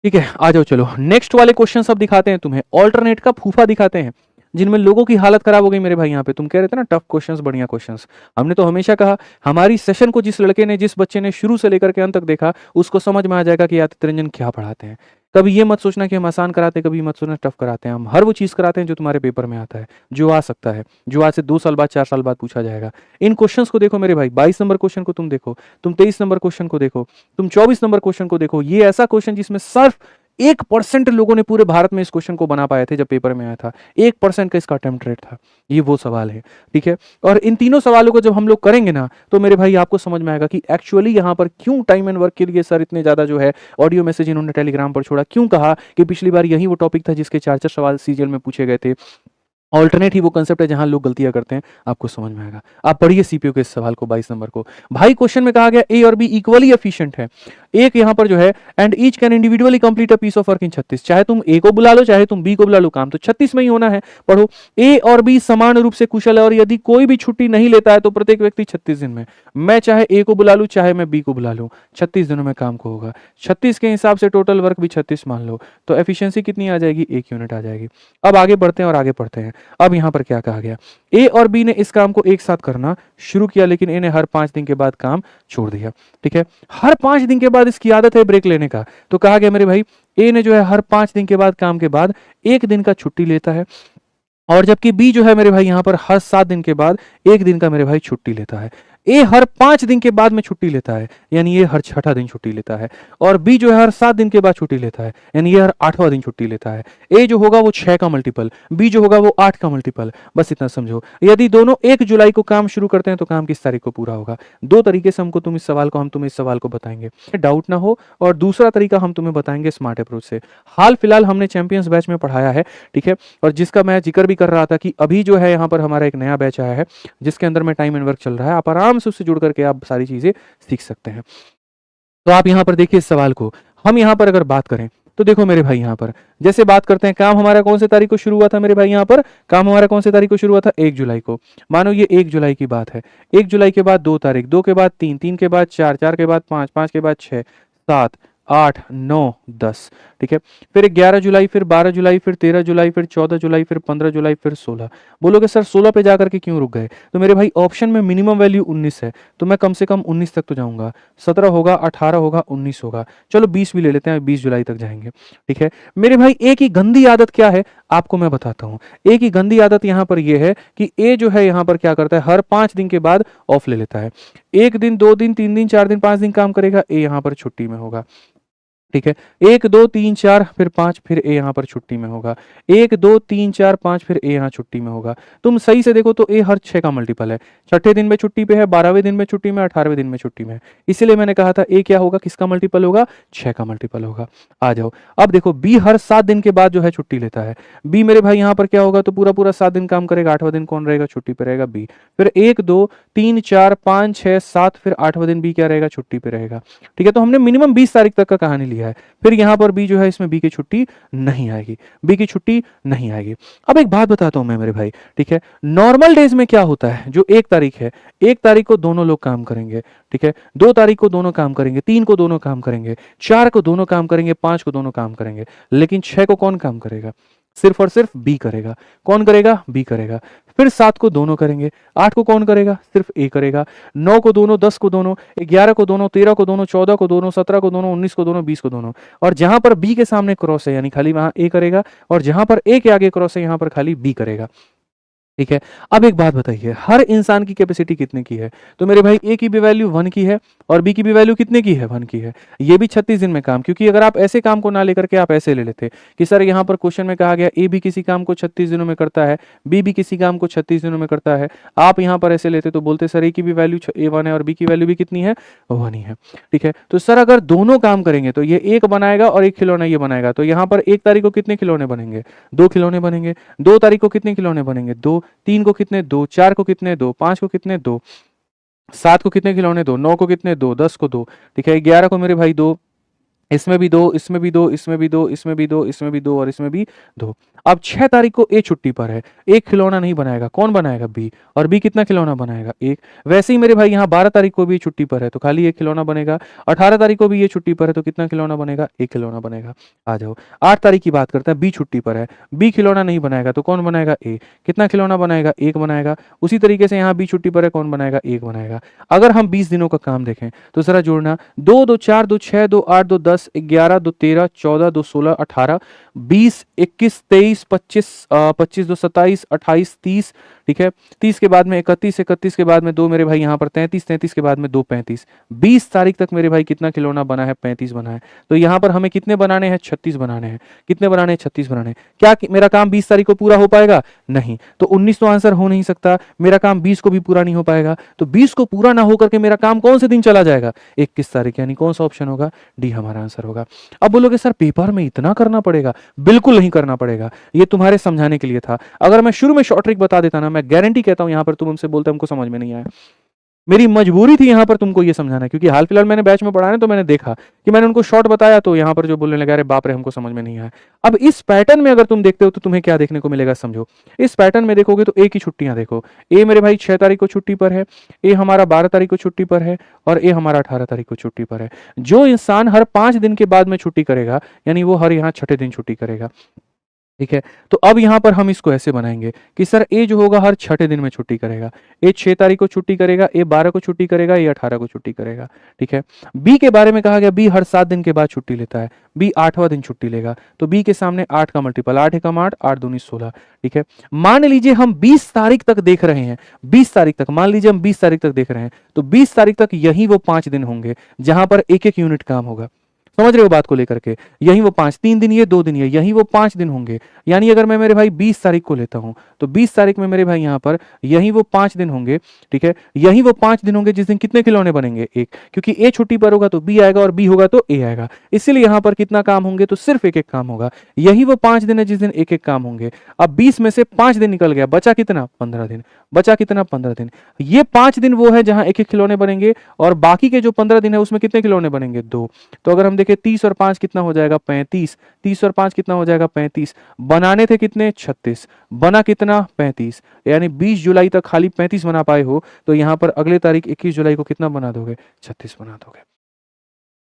ठीक है, आ जाओ चलो नेक्स्ट वाले क्वेश्चन सब दिखाते हैं तुम्हें। ऑल्टरनेट का फूफा दिखाते हैं जिनमें लोगों की हालत खराब हो गई मेरे भाई। यहाँ पे तुम कह रहे थे ना टफ क्वेश्चंस, बढ़िया क्वेश्चंस। हमने तो हमेशा कहा हमारी सेशन को जिस लड़के ने, जिस बच्चे ने शुरू से लेकर के अंत तक देखा, उसको समझ में आ जाएगा कि आदित्य रंजन क्या पढ़ाते हैं। कभी ये मत सोचना कि हम आसान कराते हैं, कभी मत सोचना टफ कराते हैं। हम हर वो चीज कराते हैं जो तुम्हारे पेपर में आता है, जो आ सकता है, जो आज से 2 साल बाद 4 साल बाद पूछा जाएगा। इन क्वेश्चंस को देखो मेरे भाई, 22 नंबर क्वेश्चन को तुम देखो, तुम 23 नंबर क्वेश्चन को देखो, तुम 24 नंबर क्वेश्चन को देखो। ये ऐसा क्वेश्चन जिसमें सिर्फ 1% लोगों ने पूरे भारत में इस क्वेश्चन को बना पाए थे जब पेपर में आया था। 1% का इसका अटेम्प्ट रेट था। ये वो सवाल है। ठीक है, और इन तीनों सवालों को जब हम लोग करेंगे ना, तो मेरे भाई आपको समझ में आएगा कि एक्चुअली यहाँ पर क्यों टाइम एंड वर्क के लिए सर इतने ज्यादा जो है ऑडियो मैसेज इन्होंने टेलीग्राम पर छोड़ा। क्यों कहा कि पिछली बार यही वो टॉपिक था जिसके 4-4 सवाल सीजीएल में पूछे गए थे। ऑल्टरनेट ही वो कंसेप्ट है जहां लोग गलतियां करते हैं, आपको समझ में आएगा। आप पढ़िए सीपीयू के इस सवाल को 22 नंबर को। भाई क्वेश्चन में कहा गया ए और बी इक्वली एफिशिएंट है, एक यहां पर जो है and each can individually complete a piece of work in 36। चाहे तुम ए को बुला लो चाहे तुम बी को बुला लो, काम तो 36 में ही होना है। पढ़ो, ए और बी समान रूप से कुशल है और यदि कोई भी छुट्टी नहीं लेता है तो प्रत्येक व्यक्ति 36 दिन में, मैं चाहे ए को बुला लूं चाहे मैं बी को बुला लूं, 36 दिनों में काम को होगा। 36 के हिसाब से टोटल वर्क भी 36 मान लो, तो एफिशिएंसी कितनी आ जाएगी, 1 यूनिट आ जाएगी। अब आगे बढ़ते हैं और आगे पढ़ते हैं। अब यहां पर क्या कहा गया, ए और बी ने इस काम को एक साथ करना शुरू किया लेकिन ए ने हर 5 दिन के बाद काम छोड़ दिया। ठीक है, हर 5 दिन के बाद इसकी आदत है ब्रेक लेने का, तो कहा गया मेरे भाई ए ने जो है हर 5 दिन के बाद काम के बाद 1 दिन का छुट्टी लेता है, और जबकि बी जो है मेरे भाई यहां पर हर 7 दिन के बाद 1 दिन का मेरे भाई छुट्टी लेता है। ए हर 5 दिन के बाद में छुट्टी लेता है, यानी ये हर 6ठा दिन छुट्टी लेता है, और बी जो है हर 7 दिन के बाद छुट्टी लेता है, यानी ये हर 8वां दिन छुट्टी लेता है। ए जो होगा वो 6 का मल्टीपल, बी जो होगा वो 8 का मल्टीपल, बस इतना समझो। यदि दोनों 1 जुलाई को काम शुरू करते हैं तो काम किस तारीख को पूरा होगा। 2 तरीके से हम तुम्हें इस सवाल को बताएंगे, डाउट ना हो, और दूसरा तरीका हम तुम्हें बताएंगे स्मार्ट अप्रोच से। हाल फिलहाल हमने चैंपियंस बैच में पढ़ाया है, ठीक है, और जिसका मैं जिक्र भी कर रहा था कि अभी जो है यहाँ पर हमारा एक नया बैच आया है जिसके अंदर में टाइम एंड वर्क चल रहा है, आप आराम से उससे जुड़ करके आप सारी चीजें सीख सकते हैं। तो आप यहाँ पर देखिए इस सवाल को, हम यहाँ पर अगर बात करें तो देखो मेरे भाई यहाँ पर जैसे बात करते हैं, काम हमारा कौन से तारीख को शुरू हुआ था मेरे भाई, यहाँ पर काम हमारा कौन से तारीख को शुरू हुआ था, 1 जुलाई को। मानो ये 1 जुलाई की बात है, 1 जुलाई के बाद 2 तारीख, 2 के बाद 3, 3 के बाद 4, 4 के बाद 5, 5 के बाद 6, 7, 8, 9, 10, ठीक है, फिर 11 जुलाई, फिर 12 जुलाई, फिर 13 जुलाई, फिर 14 जुलाई, फिर 15 जुलाई, फिर 16। बोलोगे सर 16 पे जाकर के क्यों रुक गए, तो मेरे भाई ऑप्शन में मिनिमम वैल्यू 19 है, तो मैं कम से कम 19 तक तो जाऊंगा, 17 होगा, 18 होगा, 19 होगा, चलो 20 भी ले लेते हैं, 20 जुलाई तक जाएंगे। ठीक है मेरे भाई, ए की गंदी आदत क्या है आपको मैं बताता हूं। ए की गंदी आदत यहां पर यह है कि ए जो है यहां पर क्या करता है, हर 5 दिन के बाद ऑफ ले लेता है। 1 दिन, 2 दिन, 3 दिन, 4 दिन, 5 दिन काम करेगा, ए यहां पर छुट्टी में होगा। ठीक है, 1 2 3 4 फिर 5, फिर ए यहाँ पर छुट्टी में होगा, 1 2 3 4 5 फिर ए यहाँ छुट्टी में होगा। तुम सही से देखो तो ए हर 6 का मल्टीपल है, 6ठे दिन में छुट्टी पे है, 12वें दिन में छुट्टी में, 18वें दिन में छुट्टी में, इसीलिए मैंने कहा था ए क्या होगा, किसका मल्टीपल होगा, 6 का मल्टीपल होगा। आ जाओ, अब देखो बी हर 7 दिन के बाद जो है छुट्टी लेता है। बी मेरे भाई यहाँ पर क्या होगा, तो पूरा पूरा 7 दिन काम करेगा, 8वां दिन कौन रहेगा, छुट्टी पे रहेगा बी। फिर 1 2 3 4 5 6 7 फिर 8वां दिन बी क्या रहेगा, छुट्टी पे रहेगा। ठीक है, तो हमने मिनिमम 20 तारीख तक का कहानी लिया है। फिर यहां पर बी जो है इसमें बी की छुट्टी नहीं आएगी, बी की छुट्टी नहीं आएगी। अब एक बात बताता हूं मैं मेरे भाई, ठीक है, नॉर्मल डेज में क्या होता है, जो 1 तारीख है, 1 तारीख को दोनों लोग काम करेंगे, ठीक है, 2 तारीख को दोनों काम करेंगे, 3 को दोनों काम करेंगे, 4 को दोनों काम करेंगे, 5 को दोनों काम करेंगे, लेकिन 6 को कौन काम करेगा, सिर्फ और सिर्फ बी करेगा। कौन करेगा, बी करेगा। फिर 7 को दोनों करेंगे, 8 को कौन करेगा, सिर्फ ए करेगा, 9 को दोनों, 10 को दोनों, 11 को दोनों, 13 को दोनों, 14 को दोनों, 17 को दोनों, 19 को दोनों, 20 को दोनों। और जहां पर बी के सामने क्रॉस है यानी खाली वहां ए करेगा, और जहां पर ए के आगे क्रॉस है यहां पर खाली बी करेगा। ठीक है, अब एक बात बताइए, हर इंसान की कैपेसिटी कितने की है, तो मेरे भाई ए की भी वैल्यू 1 की है और बी की भी वैल्यू कितने की है, 1 की है। ये भी 36 दिन में काम, क्योंकि अगर आप ऐसे काम को ना लेकर के आप ऐसे ले लेते कि सर यहाँ पर क्वेश्चन में कहा गया ए भी किसी काम को 36 दिनों में करता है, बी भी किसी काम को 36 दिनों में करता है, आप यहाँ पर ऐसे लेते तो बोलते सर ए की भी वैल्यू A1 है और बी की वैल्यू भी कितनी है, 1 ही है। ठीक है, तो सर अगर दोनों काम करेंगे तो ये एक बनाएगा और एक खिलौना ये बनाएगा, तो यहाँ पर 1 तारीख को कितने खिलौने बनेंगे, 2 खिलौने बनेंगे। 2 तारीख को कितने खिलौने बनेंगे, 2। 3 को कितने, 2। 4 को कितने, 2। 5 को कितने, 2। 7 को कितने खिलौने, 2। 9 को कितने, 2। 10 को 2। ठीक है, 11 को मेरे भाई 2, इसमें भी 2, इसमें भी 2, इसमें भी 2, इसमें भी 2, इसमें भी 2 और इसमें भी 2। अब 6 तारीख को ए छुट्टी पर है, एक खिलौना नहीं बनाएगा, कौन बनाएगा, बी। और बी कितना खिलौना बनाएगा, 1। वैसे ही मेरे भाई यहाँ 12 तारीख को भी छुट्टी पर है तो खाली एक खिलौना बनेगा। 18 तारीख को भी ये छुट्टी पर है तो कितना खिलौना बनेगा, एक खिलौना बनेगा। आ जाओ, 8 तारीख की बात करते हैं, बी छुट्टी पर है, बी खिलौना नहीं बनाएगा तो कौन बनाएगा, ए। कितना खिलौना बनाएगा, 1 बनाएगा। उसी तरीके से यहाँ बी छुट्टी पर है, कौन बनाएगा, 1 बनाएगा। अगर हम 20 दिनों का काम देखें तो जरा जोड़ना, 2 2 4 2 6 2 8 2 10 11 2 13 14 2 16 18 20 21 23 25 25 2 27 28 30। ठीक है, 30 के बाद में 31, 31 के बाद में 2 मेरे भाई यहाँ पर 33, 33 के बाद में 2 35। 20 तारीख तक मेरे भाई कितना खिलौना बना है, 35 बना है। तो यहाँ पर हमें कितने बनाने हैं, 36 बनाने हैं। कितने बनाने हैं, 36 बनाने हैं। क्या मेरा काम 20 तारीख को पूरा हो पाएगा, नहीं। तो 19 तो आंसर हो नहीं सकता, मेरा काम 20 को भी पूरा नहीं हो पाएगा। तो 20 को पूरा ना होकर के मेरा काम कौन से दिन चला जाएगा, 21 तारीख, यानी कौन सा ऑप्शन होगा, डी हमारा आंसर होगा। अब बोलोगे सर पेपर में इतना करना पड़ेगा, बिल्कुल नहीं करना पड़ेगा। ये तुम्हारे समझाने के लिए था। अगर मैं शुरू में शॉर्ट ट्रिक बता देता ना, मैं गारंटी कहता हूँ यहाँ पर तुम हमसे बोलते हमको समझ में नहीं आया। मेरी मजबूरी थी यहाँ पर तुमको ये समझाना, क्योंकि हाल फिलहाल मैंने बैच में पढ़ा है तो मैंने देखा कि मैंने उनको शॉर्ट बताया तो यहाँ पर जो बोलने लगा, अरे बाप रे हमको समझ में नहीं आया। अब इस पैटर्न में अगर तुम देखते हो तो तुम्हें क्या देखने को मिलेगा समझो। इस पैटर्न में देखोगे तो ए की छुट्टियां देखो, ए मेरे भाई 6 तारीख को छुट्टी पर है, ए हमारा 12 तारीख को छुट्टी पर है, और ए हमारा 18 तारीख को छुट्टी पर है। जो इंसान हर 5 दिन के बाद में छुट्टी करेगा, यानी वो हर यहाँ छठे दिन छुट्टी करेगा। ठीक है, तो अब यहाँ पर हम इसको ऐसे बनाएंगे कि सर ए जो होगा हर छठे दिन में छुट्टी करेगा, ए 6 तारीख को छुट्टी करेगा, ए 12 को छुट्टी करेगा, ए 18 को छुट्टी करेगा। ठीक है, बी के बारे में कहा गया बी हर 7 दिन के बाद छुट्टी लेता है, बी 8वां दिन छुट्टी लेगा, तो बी के सामने 8 का मल्टीपल, 8 एकम 8, 8 दूनी 16। ठीक है, मान लीजिए हम 20 तारीख तक देख रहे हैं, 20 तारीख तक, मान लीजिए हम 20 तारीख तक देख रहे हैं, तो 20 तारीख तक यही वो 5 दिन होंगे जहां पर एक एक यूनिट काम होगा। समझ रहे हो बात को लेकर के, यही वो 5, 3 दिन ये 2 दिन ये, यही वो 5 दिन होंगे। यानी अगर मैं मेरे भाई 20 तारीख को लेता हूं तो 20 तारीख में मेरे भाई यहाँ पर यही वो 5 दिन होंगे। ठीक है, यही वो 5 दिन होंगे जिस दिन कितने खिलौने बनेंगे, एक, क्योंकि ए छुट्टी पर होगा तो बी आएगा और बी होगा तो ए आएगा, इसीलिए यहाँ पर कितना काम होंगे, तो सिर्फ एक एक काम होगा। यही वो 5 दिन है जिस दिन एक एक काम होंगे। अब 20 में से 5 दिन निकल गया, बचा कितना, 15 दिन, बचा कितना, 15 दिन। ये 5 दिन वो है जहां एक एक खिलौने बनेंगे, और बाकी के जो 15 दिन है उसमें कितने खिलौने बनेंगे, 2। तो अगर हम देखें 30 और 5 कितना हो जाएगा, 35, 30 और 5 कितना हो जाएगा, 35। बनाने थे कितने, 36, बना कितना, 35। यानी 20 जुलाई तक खाली 35 बना पाए हो, तो यहां पर अगले तारीख 21 जुलाई को कितना बना दोगे, 36 बना दोगे।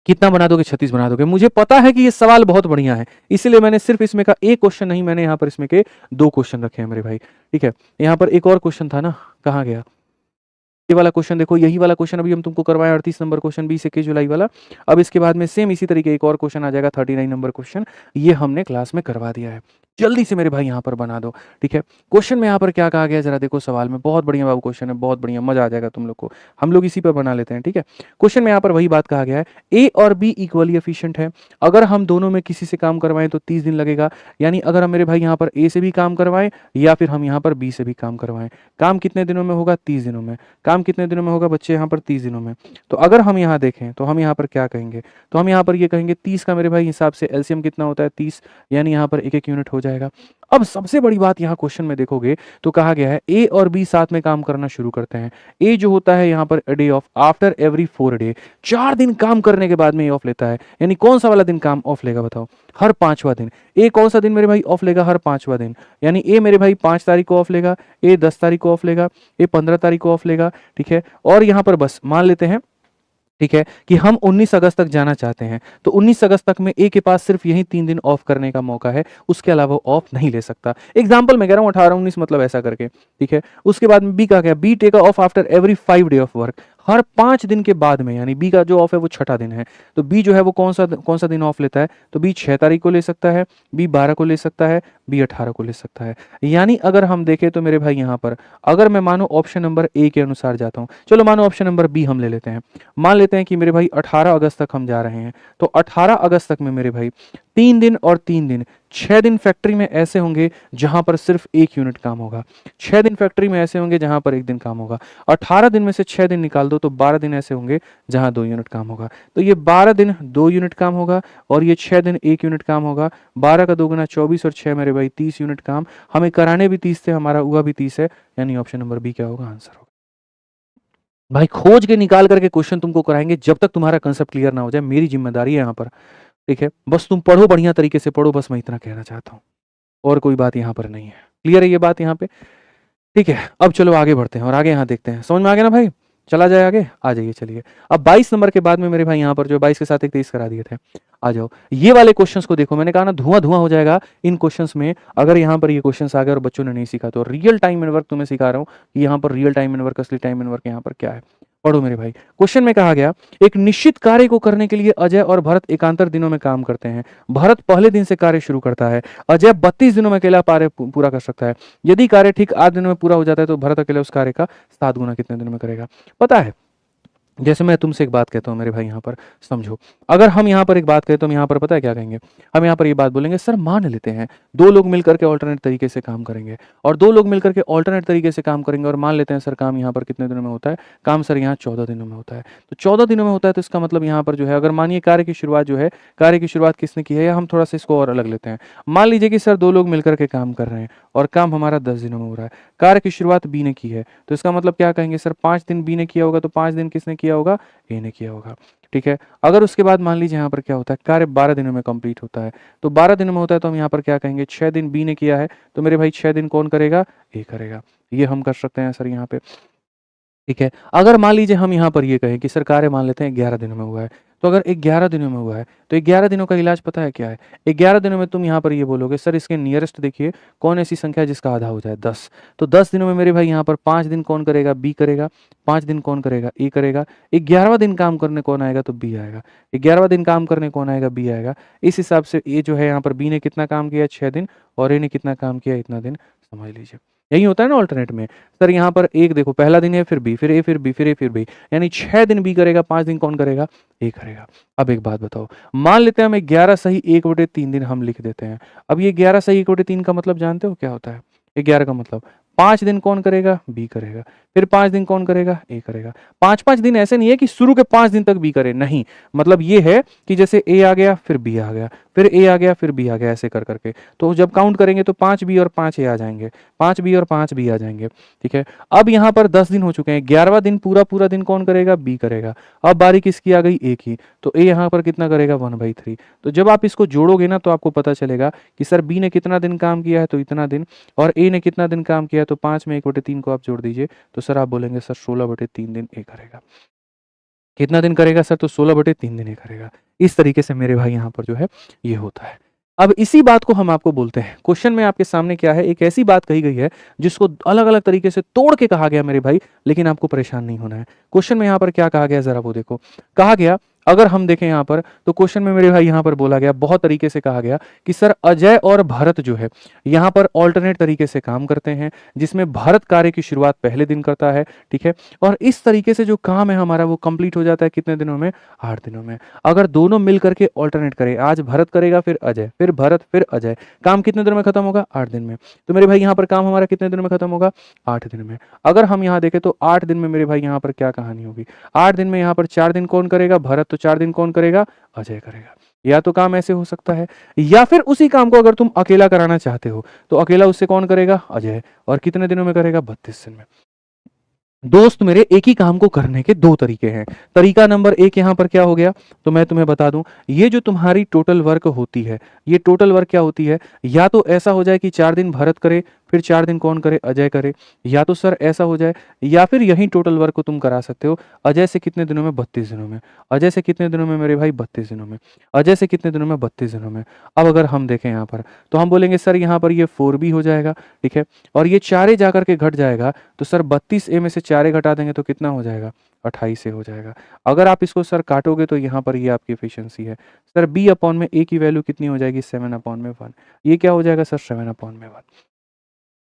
कितना बना दोगे, 36 बना दोगे। मुझे पता है कि ये सवाल बहुत बढ़िया है, इसलिए मैंने सिर्फ इसमें का एक क्वेश्चन नहीं, मैंने यहाँ पर इसमें के 2 क्वेश्चन रखे हैं मेरे भाई। ठीक है, यहाँ पर एक और क्वेश्चन था ना, कहाँ गया ये वाला क्वेश्चन, देखो यही वाला क्वेश्चन अभी हम तुमको करवाए 38 नंबर क्वेश्चन 20 21 जुलाई वाला। अब इसके बाद में सेम इसी तरीके एक और क्वेश्चन आ जाएगा 39 नंबर क्वेश्चन, ये हमने क्लास में करवा दिया है। जल्दी से मेरे भाई यहाँ पर बना दो। ठीक है, क्वेश्चन में यहाँ पर क्या कहा गया जरा देखो, सवाल में बहुत बढ़िया बाबू क्वेश्चन है, बहुत बढ़िया, मजा आ जाएगा तुम लोग को, हम लोग इसी पर बना लेते हैं। ठीक है, क्वेश्चन में यहाँ पर वही बात कहा गया है, ए और बी इक्वली एफिशिएंट है, अगर हम दोनों में किसी से काम करवाएं तो 30 दिन लगेगा। यानी अगर हम मेरे भाई यहाँ पर ए से भी काम करवाएं या फिर हम यहाँ पर बी से भी काम करवाएं, काम कितने दिनों में होगा, 30 दिनों में। काम कितने दिनों में होगा बच्चे, यहाँ पर 30 दिनों में। तो अगर हम यहाँ देखें तो हम यहाँ पर क्या कहेंगे, तो हम यहाँ पर ये कहेंगे 30 का मेरे भाई हिसाब से एलसीएम कितना होता है, 30, यानी यहाँ पर एक एक यूनिट हो जाएगा। अब सबसे बड़ी बात यहाँ क्वेश्चन में देखोगे तो कहा गया है ए और बी साथ में काम करना शुरू करते हैं। ए जो होता है यहाँ per day of after every 4 day, 4 दिन काम करने के बाद में ये ऑफ लेता है। यानी कौन सा वाला दिन काम ऑफ लेगा बताओ, हर 5वां दिन। ए कौन सा दिन मेरे भाई ऑफ लेगा, हर 5वां दिन। यानी ए मेरे भाई 5 तारीख को ऑफ लेगा, ए 10 तारीख को ऑफ लेगा, ए 15 तारीख को ऑफ लेगा। ठीक है, और यहाँ पर बस मान लेते हैं, ठीक है, कि हम 19 अगस्त तक जाना चाहते हैं, तो 19 अगस्त तक में ए के पास सिर्फ यही 3 दिन ऑफ करने का मौका है, उसके अलावा वो ऑफ नहीं ले सकता। एग्जांपल मैं कह रहा हूँ 18 19 मतलब ऐसा करके। ठीक है, उसके बाद में बी का क्या, B take off after every 5 day off work, हर 5 दिन के बाद में, यानी बी का जो ऑफ है वो 6ठा दिन है। तो बी जो है वो कौन सा दिन ऑफ लेता है, तो बी 6 तारीख को ले सकता है, बी 12 को ले सकता है, बी 18 को ले सकता है। यानी अगर हम देखें तो मेरे भाई यहाँ पर अगर मैं मानो ऑप्शन नंबर ए के अनुसार जाता हूँ, चलो मानो ऑप्शन नंबर बी हम ले लेते हैं, मान लेते हैं कि मेरे भाई 18 अगस्त तक हम जा रहे हैं, तो 18 अगस्त तक में मेरे भाई 3 दिन और 3 दिन, 6 दिन फैक्ट्री में ऐसे होंगे जहां पर सिर्फ 1 यूनिट काम होगा, 6 दिन फैक्ट्री में ऐसे होंगे जहां पर 1 दिन काम होगा। 18 दिन में से 6 दिन निकाल दो तो 12 दिन ऐसे होंगे जहां 2 यूनिट काम होगा। तो ये 12 दिन 2 यूनिट काम होगा और ये 6 दिन 1 यूनिट काम होगा। 12 का 2 गुना 24 और 6 मेरे भाई 30 यूनिट काम, हमें कराने भी 30 थे, हमारा हुआ भी 30 है, यानी ऑप्शन नंबर बी क्या होगा, आंसर होगा। भाई खोज के निकाल करके क्वेश्चन तुमको कराएंगे जब तक तुम्हारा कंसेप्ट क्लियर ना हो जाए, मेरी जिम्मेदारी है यहाँ पर। ठीक है, बस तुम पढ़ो, बढ़िया तरीके से पढ़ो, बस मैं इतना कहना चाहता हूँ, और कोई बात यहाँ पर नहीं है। क्लियर है ये बात यहाँ पे? ठीक है, अब चलो आगे बढ़ते हैं और आगे यहाँ देखते हैं। समझ में आ गया ना भाई? चला जाए आगे, आ जाइए चलिए। अब 22 नंबर के बाद में मेरे भाई यहाँ पर जो 22 के साथ एक 23 करा दिए थे, आ जाओ। ये वाले क्वेश्चंस को देखो, मैंने कहा ना धुआं धुआं हो जाएगा इन क्वेश्चंस में अगर यहाँ पर ये क्वेश्चंस आ गए और बच्चों ने नहीं सीखा तो। रियल टाइम एंड वर्क तुम्हें सिखा रहा हूँ कि यहाँ पर रियल टाइम एंड वर्क, असली टाइम एंड वर्क यहाँ पर क्या है। पढ़ो मेरे भाई, क्वेश्चन में कहा गया एक निश्चित कार्य को करने के लिए अजय और भरत एकांतर दिनों में काम करते हैं। भरत पहले दिन से कार्य शुरू करता है, अजय 32 दिनों में अकेला कार्य पूरा कर सकता है। यदि कार्य ठीक 8 दिनों में पूरा हो जाता है तो भरत अकेला उस कार्य का 7 गुना कितने दिनों में करेगा? पता है जैसे मैं तुमसे एक बात कहता हूँ मेरे भाई यहाँ पर समझो, अगर हम यहाँ पर एक बात कहें तो हम यहाँ पर पता है क्या कहेंगे? हम यहाँ पर ये बात बोलेंगे सर मान लेते हैं 2 लोग मिलकर के अल्टरनेट तरीके से काम करेंगे और 2 लोग मिलकर के अल्टरनेट तरीके से काम करेंगे और मान लेते हैं सर काम यहाँ पर कितने दिनों में होता है? काम सर यहाँ 14 दिनों में होता है। तो 14 दिनों में होता है तो इसका मतलब यहाँ पर जो है अगर मानिए कार्य की शुरुआत जो है, कार्य की शुरुआत किसने की है या हम थोड़ा-सा इसको और अलग लेते हैं। मान लीजिए कि सर 2 लोग मिलकर के काम कर रहे हैं और काम हमारा 10 दिनों में हो रहा है। कार्य की शुरुआत बी ने की है, तो इसका मतलब क्या कहेंगे सर 5 दिन बी ने किया होगा तो 5 दिन किसने किया होगा? ए ने किया होगा, ठीक है। अगर उसके बाद मान लीजिए यहाँ पर क्या होता है कार्य 12 दिनों में कंप्लीट होता है, तो 12 दिनों में होता है तो हम यहाँ पर क्या कहेंगे 6 दिन बी ने किया है, तो मेरे भाई 6 दिन कौन करेगा? ए करेगा। ये हम कर सकते हैं सर यहाँ पे, ठीक है। अगर मान लीजिए हम यहाँ पर ये कहें कि सर कार्य मान लेते हैं 11 दिनों में हुआ है, तो अगर 11 दिनों में हुआ है, तो 11 दिनों का इलाज पता है क्या है? 11 दिनों में तुम यहाँ पर ये बोलोगे सर इसके नियरेस्ट देखिए कौन ऐसी संख्या है जिसका आधा हो जाए 10। तो 10 दिनों में मेरे भाई यहाँ पर 5 दिन कौन करेगा? बी करेगा, 5 दिन कौन करेगा? ए करेगा, 11वाँ दिन काम करने कौन आएगा? तो बी आएगा, 11वाँ दिन काम करने कौन आएगा? बी आएगा। इस हिसाब से ए जो है यहाँ पर बी ने कितना काम किया? 6 दिन और ए ने कितना काम किया? इतना दिन, समझ लीजिए। यही होता है ना अल्टरनेट में। सर यहाँ पर एक देखो पहला दिन है फिर बी, फिर ए, फिर बी, फिर ए, फिर बी, यानी 6 दिन बी करेगा, 5 दिन कौन करेगा? ए करेगा। अब एक बात बताओ, मान लेते हैं हम 11 सही 1/3 दिन हम लिख देते हैं। अब ये 11 सही 1/3 का मतलब जानते हो क्या होता है? 11 का मतलब 5 दिन कौन करेगा? बी करेगा, फिर 5 दिन कौन करेगा? ए करेगा। 5-5 दिन ऐसे नहीं है कि शुरू के 5 दिन तक बी करे, नहीं। मतलब ये है कि जैसे ए आ गया, फिर बी आ गया, फिर ए आ गया, फिर बी आ गया, ऐसे कर करके। तो जब काउंट करेंगे तो 5 बी और 5 ए आ जाएँगे, 5 बी और 5 बी आ जाएँगे, ठीक है। अब यहाँ पर 10 दिन हो चुके हैं, 11वाँ दिन पूरा-पूरा दिन कौन करेगा? बी करेगा। अब बारी किसकी आ गई? ए की, तो ए यहाँ पर कितना करेगा? 1/3। तो जब आप इसको जोड़ोगे ना तो आपको पता चलेगा कि सर बी ने कितना दिन काम किया है तो इतना दिन, और ए ने कितना दिन काम किया है तो 5 में 1/3 को आप जोड़ दीजिए, तो सर आप बोलेंगे सर 16/3 दिन ए करेगा। कितना दिन करेगा सर? तो 16/3 दिन ही करेगा। इस तरीके से मेरे भाई यहाँ पर जो है ये होता है। अब इसी बात को हम आपको बोलते हैं, क्वेश्चन में आपके सामने क्या है, एक ऐसी बात कही गई है जिसको अलग-अलग तरीके से तोड़ के कहा गया मेरे भाई, लेकिन आपको परेशान नहीं होना है। क्वेश्चन में यहाँ पर क्या कहा गया ज़रा वो देखो। कहा गया, अगर हम देखें यहाँ पर तो क्वेश्चन में मेरे भाई यहाँ पर बोला गया, बहुत तरीके से कहा गया कि सर अजय और भरत जो है यहाँ पर अल्टरनेट तरीके से काम करते हैं, जिसमें भरत कार्य की शुरुआत पहले दिन करता है, ठीक है। और इस तरीके से जो काम है हमारा वो कंप्लीट हो जाता है कितने दिनों में? 8 दिनों में। अगर दोनों मिल करके अल्टरनेट करें, आज भरत करेगा फिर अजय, फिर भरत फिर अजय, काम कितने दिनों में खत्म होगा? 8 दिन में। तो मेरे भाई यहाँ पर काम हमारा कितने दिनों में खत्म होगा? 8 दिन में। अगर हम यहाँ देखें तो 8 दिन में मेरे भाई यहाँ पर क्या कहानी होगी? 8 दिन में यहाँ पर 4 दिन कौन करेगा? भरत, तो 4 दिन कौन करेगा? अजय करेगा। या तो काम ऐसे हो सकता है, या फिर उसी काम को अगर तुम अकेला कराना चाहते हो तो अकेला उससे कौन करेगा? अजय, और कितने दिनों में करेगा? 32 दिन में। दोस्त मेरे, एक ही काम को करने के 2 तरीके हैं। तरीका नंबर 1 यहाँ पर क्या हो गया? तो मैं तुम्हें बता दूँ, ये जो तुम्हारी टोटल वर्क होती है, ये टोटल वर्क क्या होती है? या तो ऐसा हो जाए कि 4 दिन भरत करे, फिर 4 दिन कौन करे? अजय करे। या तो सर ऐसा हो जाए, या फिर यही टोटल वर्क को तुम करा सकते हो अजय से कितने दिनों में? 32 दिनों में। अजय से कितने दिनों में मेरे भाई? 32 दिनों में। अजय से कितने दिनों में? 32 दिनों में। अब अगर हम देखें यहाँ पर, तो हम बोलेंगे सर यहाँ पर ये 4b हो जाएगा, ठीक है, और ये 4 जाकर के घट जाएगा, तो सर 32 ए में से 4 घटा देंगे तो कितना हो जाएगा? 28 ए हो जाएगा। अगर आप इसको सर काटोगे तो यहाँ पर ये आपकी एफिशिएंसी है। सर b अपॉन में a की वैल्यू कितनी हो जाएगी? 7/1। ये क्या हो जाएगा सर? 7/1।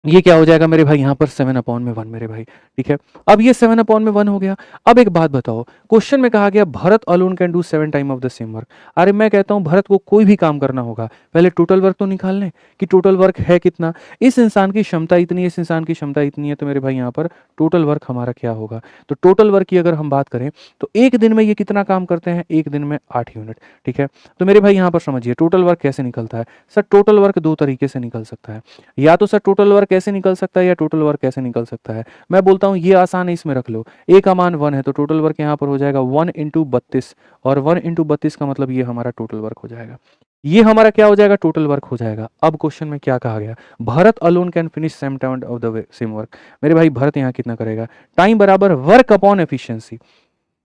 ये क्या हो जाएगा मेरे भाई? यहाँ पर 7/1 मेरे भाई, ठीक है। अब ये 7/1 हो गया। अब एक बात बताओ, क्वेश्चन में कहा गया Bharat alone can do 7 time of the same work. अरे मैं कहता हूँ भरत को कोई भी काम करना होगा, पहले टोटल वर्क तो निकाल लें कि टोटल वर्क है कितना। इस इंसान की क्षमता इतनी है, इस इंसान की क्षमता इतनी है, तो मेरे भाई यहाँ पर टोटल वर्क हमारा क्या होगा? तो टोटल वर्क की अगर हम बात करें तो एक दिन में ये कितना काम करते हैं? एक दिन में 8 यूनिट, ठीक है। तो मेरे भाई यहाँ पर समझिए टोटल वर्क कैसे निकलता है। सर टोटल वर्क 2 तरीके से निकल सकता है, या तो सर टोटल वर्क कैसे निकल सकता है, या टोटल वर्क कैसे निकल सकता है। मैं बोलता हूँ ये आसान है, इसमें रख लो। ए का मान 1 है तो टोटल वर्क यहाँ पर हो जाएगा 1 इंटू 32, और 1 इंटू 32 का मतलब ये हमारा टोटल वर्क हो जाएगा। ये हमारा क्या हो जाएगा? टोटल वर्क हो जाएगा। अब क्वेश्चन में क्या कहा गया? Bharat alone can finish same time of the same work. मेरे भाई भरत यहाँ कितना करेगा? टाइम बराबर वर्क अपॉन एफिशिएंसी।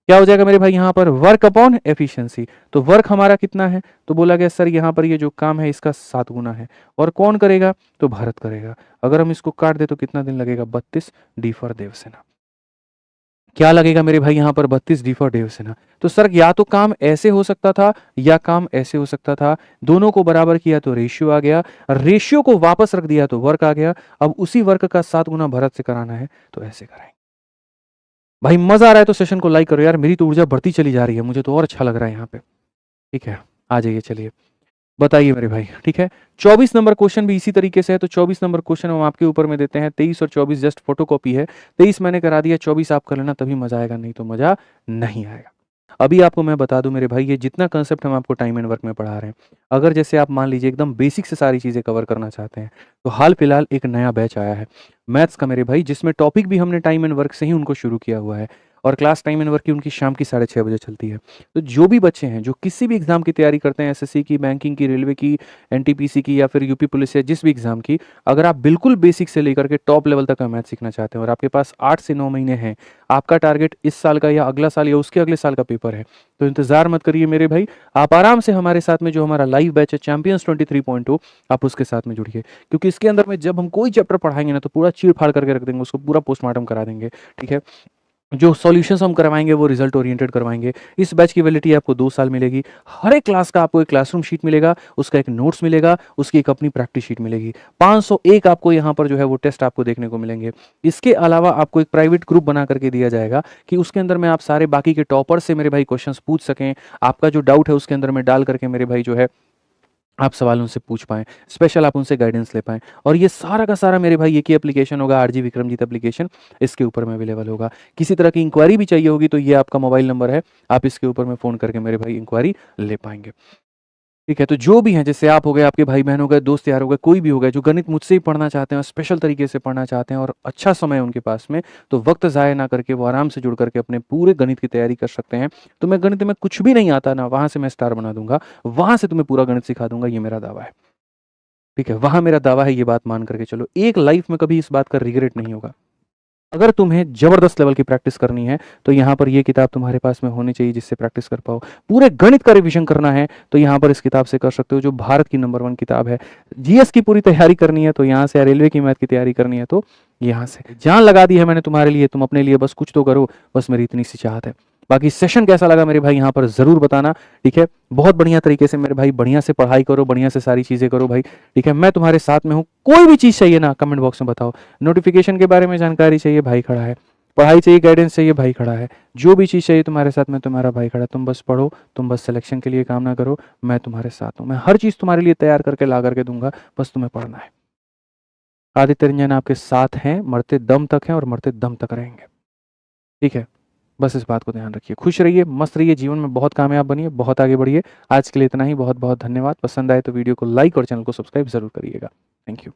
क्या हो जाएगा मेरे भाई यहाँ पर? Work upon efficiency. तो वर्क हमारा कितना है? तो बोला गया सर यहाँ पर ये जो काम है इसका 7 गुना है, और कौन करेगा? तो भारत करेगा। अगर हम इसको काट दे तो कितना दिन लगेगा? 32, डी फॉर देवसेना। क्या लगेगा मेरे भाई यहाँ पर? 32, डी फॉर देवसेना। तो सर या तो काम ऐसे हो सकता था या काम ऐसे हो सकता था, दोनों को बराबर किया तो रेशियो आ गया, रेशियो को वापस रख दिया तो वर्क आ गया। अब उसी वर्क का 7 गुना भरत से कराना है तो ऐसे कराएंगे। भाई मज़ा आ रहा है तो सेशन को लाइक करो यार, मेरी तो ऊर्जा बढ़ती चली जा रही है, मुझे तो और अच्छा लग रहा है यहाँ पे। ठीक है, आ जाइए चलिए। बताइए मेरे भाई, ठीक है। 24 नंबर क्वेश्चन भी इसी तरीके से है, तो 24 नंबर क्वेश्चन हम आपके ऊपर में देते हैं। 23 और 24 जस्ट फोटोकॉपी है। 23 मैंने करा दिया, 24 आप कर लेना, तभी मज़ा आएगा, नहीं तो मज़ा नहीं आएगा। अभी आपको मैं बता दूँ मेरे भाई, ये जितना कांसेप्ट हम आपको टाइम एंड वर्क में पढ़ा रहे हैं, अगर जैसे आप मान लीजिए एकदम बेसिक से सारी चीज़ें कवर करना चाहते हैं, तो हाल-फिलहाल एक नया बैच आया है, मैथ्स का मेरे भाई, जिसमें टॉपिक भी हमने टाइम एंड वर्क से ही उनको शुरू किया हुआ है और क्लास टाइम एंड वर्क की उनकी शाम की 6:30 बजे चलती है। तो जो भी बच्चे हैं, जो किसी भी एग्ज़ाम की तैयारी करते हैं, एसएससी की, बैंकिंग की, रेलवे की, एनटीपीसी की या फिर यूपी पुलिस या जिस भी एग्ज़ाम की, अगर आप बिल्कुल बेसिक से लेकर के टॉप लेवल तक का मैथ सीखना चाहते हैं और आपके पास 8 से 9 महीने हैं, आपका टारगेट इस साल का या अगला साल या उसके अगले साल का पेपर है, तो इंतज़ार मत करिए मेरे भाई, आप आराम से हमारे साथ में जो हमारा लाइव बैच है चैंपियंस 23.0, आप उसके साथ में जुड़िए। क्योंकि इसके अंदर में जब हम कोई चैप्टर पढ़ाएँगे ना, तो पूरा चीर-फाड़ करके रख देंगे, उसको पूरा पोस्टमार्टम करा देंगे, ठीक है? जो सॉल्यूशंस हम करवाएँगे वो रिजल्ट ओरिएंटेड करवाएँगे। इस बैच की वैलिडिटी आपको 2 साल मिलेगी। हर एक क्लास का आपको एक क्लासरूम शीट मिलेगा, उसका एक नोट्स मिलेगा, उसकी एक अपनी प्रैक्टिस शीट मिलेगी। 501 आपको यहाँ पर जो है वो टेस्ट आपको देखने को मिलेंगे। इसके अलावा आपको एक प्राइवेट ग्रुप बना करके दिया जाएगा कि उसके अंदर में आप सारे बाकी के टॉपर से मेरे भाई क्वेश्चंस पूछ सकें। आपका जो डाउट है उसके अंदर में डाल करके मेरे भाई जो है आप सवाल उनसे पूछ पाएँ, स्पेशल आप उनसे गाइडेंस ले पाएँ और ये सारा का सारा मेरे भाई एक ही एप्लीकेशन होगा, आरजी विक्रमजीत एप्लीकेशन, इसके ऊपर में अवेलेबल होगा। किसी तरह की इंक्वायरी भी चाहिए होगी तो ये आपका मोबाइल नंबर है, आप इसके ऊपर में फ़ोन करके मेरे भाई इंक्वायरी ले पाएँगे। ठीक है, तो जो भी हैं, जैसे आप हो गए, आपके भाई-बहन हो गए, दोस्त यार हो गए, कोई भी हो गए, जो गणित मुझसे ही पढ़ना चाहते हैं और स्पेशल तरीके से पढ़ना चाहते हैं और अच्छा समय है उनके पास में, तो वक़्त ज़ाया ना करके वो आराम से जुड़ करके अपने पूरे गणित की तैयारी कर सकते हैं। तो मैं गणित में कुछ भी नहीं आता ना, वहाँ से मैं स्टार बना दूँगा, वहाँ से तुम्हें पूरा गणित सिखा दूँगा, ये मेरा दावा है। ठीक है, वहाँ मेरा दावा है, ये बात मान करके चलो। एक लाइफ़ में कभी इस बात का रिग्रेट नहीं होगा। अगर तुम्हें ज़बरदस्त लेवल की प्रैक्टिस करनी है, तो यहाँ पर ये किताब तुम्हारे पास में होनी चाहिए जिससे प्रैक्टिस कर पाओ। पूरे गणित का रिवीजन करना है, तो यहाँ पर इस किताब से कर सकते हो, जो भारत की नंबर 1 किताब है। जीएस की पूरी तैयारी करनी है, तो यहाँ से, या रेलवे की मैथ की तैयारी करनी है, तो यहाँ से। जान लगा दी है मैंने तुम्हारे लिए, तुम अपने लिए बस कुछ तो करो, बस मेरी इतनी सी चाहत है। बाकी सेशन कैसा लगा मेरे भाई यहाँ पर ज़रूर बताना, ठीक है? बहुत बढ़िया तरीके से मेरे भाई, बढ़िया से पढ़ाई करो, बढ़िया से सारी चीज़ें करो भाई, ठीक है? मैं तुम्हारे साथ में हूँ, कोई भी चीज़ चाहिए ना, कमेंट बॉक्स में बताओ। नोटिफ़िकेशन के बारे में जानकारी चाहिए, भाई खड़ा है। पढ़ाई चाहिए, गाइडेंस चाहिए, भाई खड़ा है। जो भी चीज़ चाहिए तुम्हारे साथ में, तुम्हारा भाई खड़ा है। तुम बस पढ़ो, तुम बस सिलेक्शन के लिए काम ना करो, मैं तुम्हारे साथ हूँ। मैं हर चीज़ तुम्हारे लिए तैयार करके ला करके दूँगा, बस तुम्हें पढ़ना है। आदित्य रंजन आपके साथ हैं, मरते दम तक हैं और मरते दम तक रहेंगे। ठीक है? बस इस बात को ध्यान रखिए। खुश रहिए, मस्त रहिए, जीवन में बहुत कामयाब बनिए, बहुत आगे बढ़िए। आज के लिए इतना ही, बहुत-बहुत धन्यवाद। पसंद आए तो वीडियो को लाइक और चैनल को सब्सक्राइब ज़रूर करिएगा। Thank you.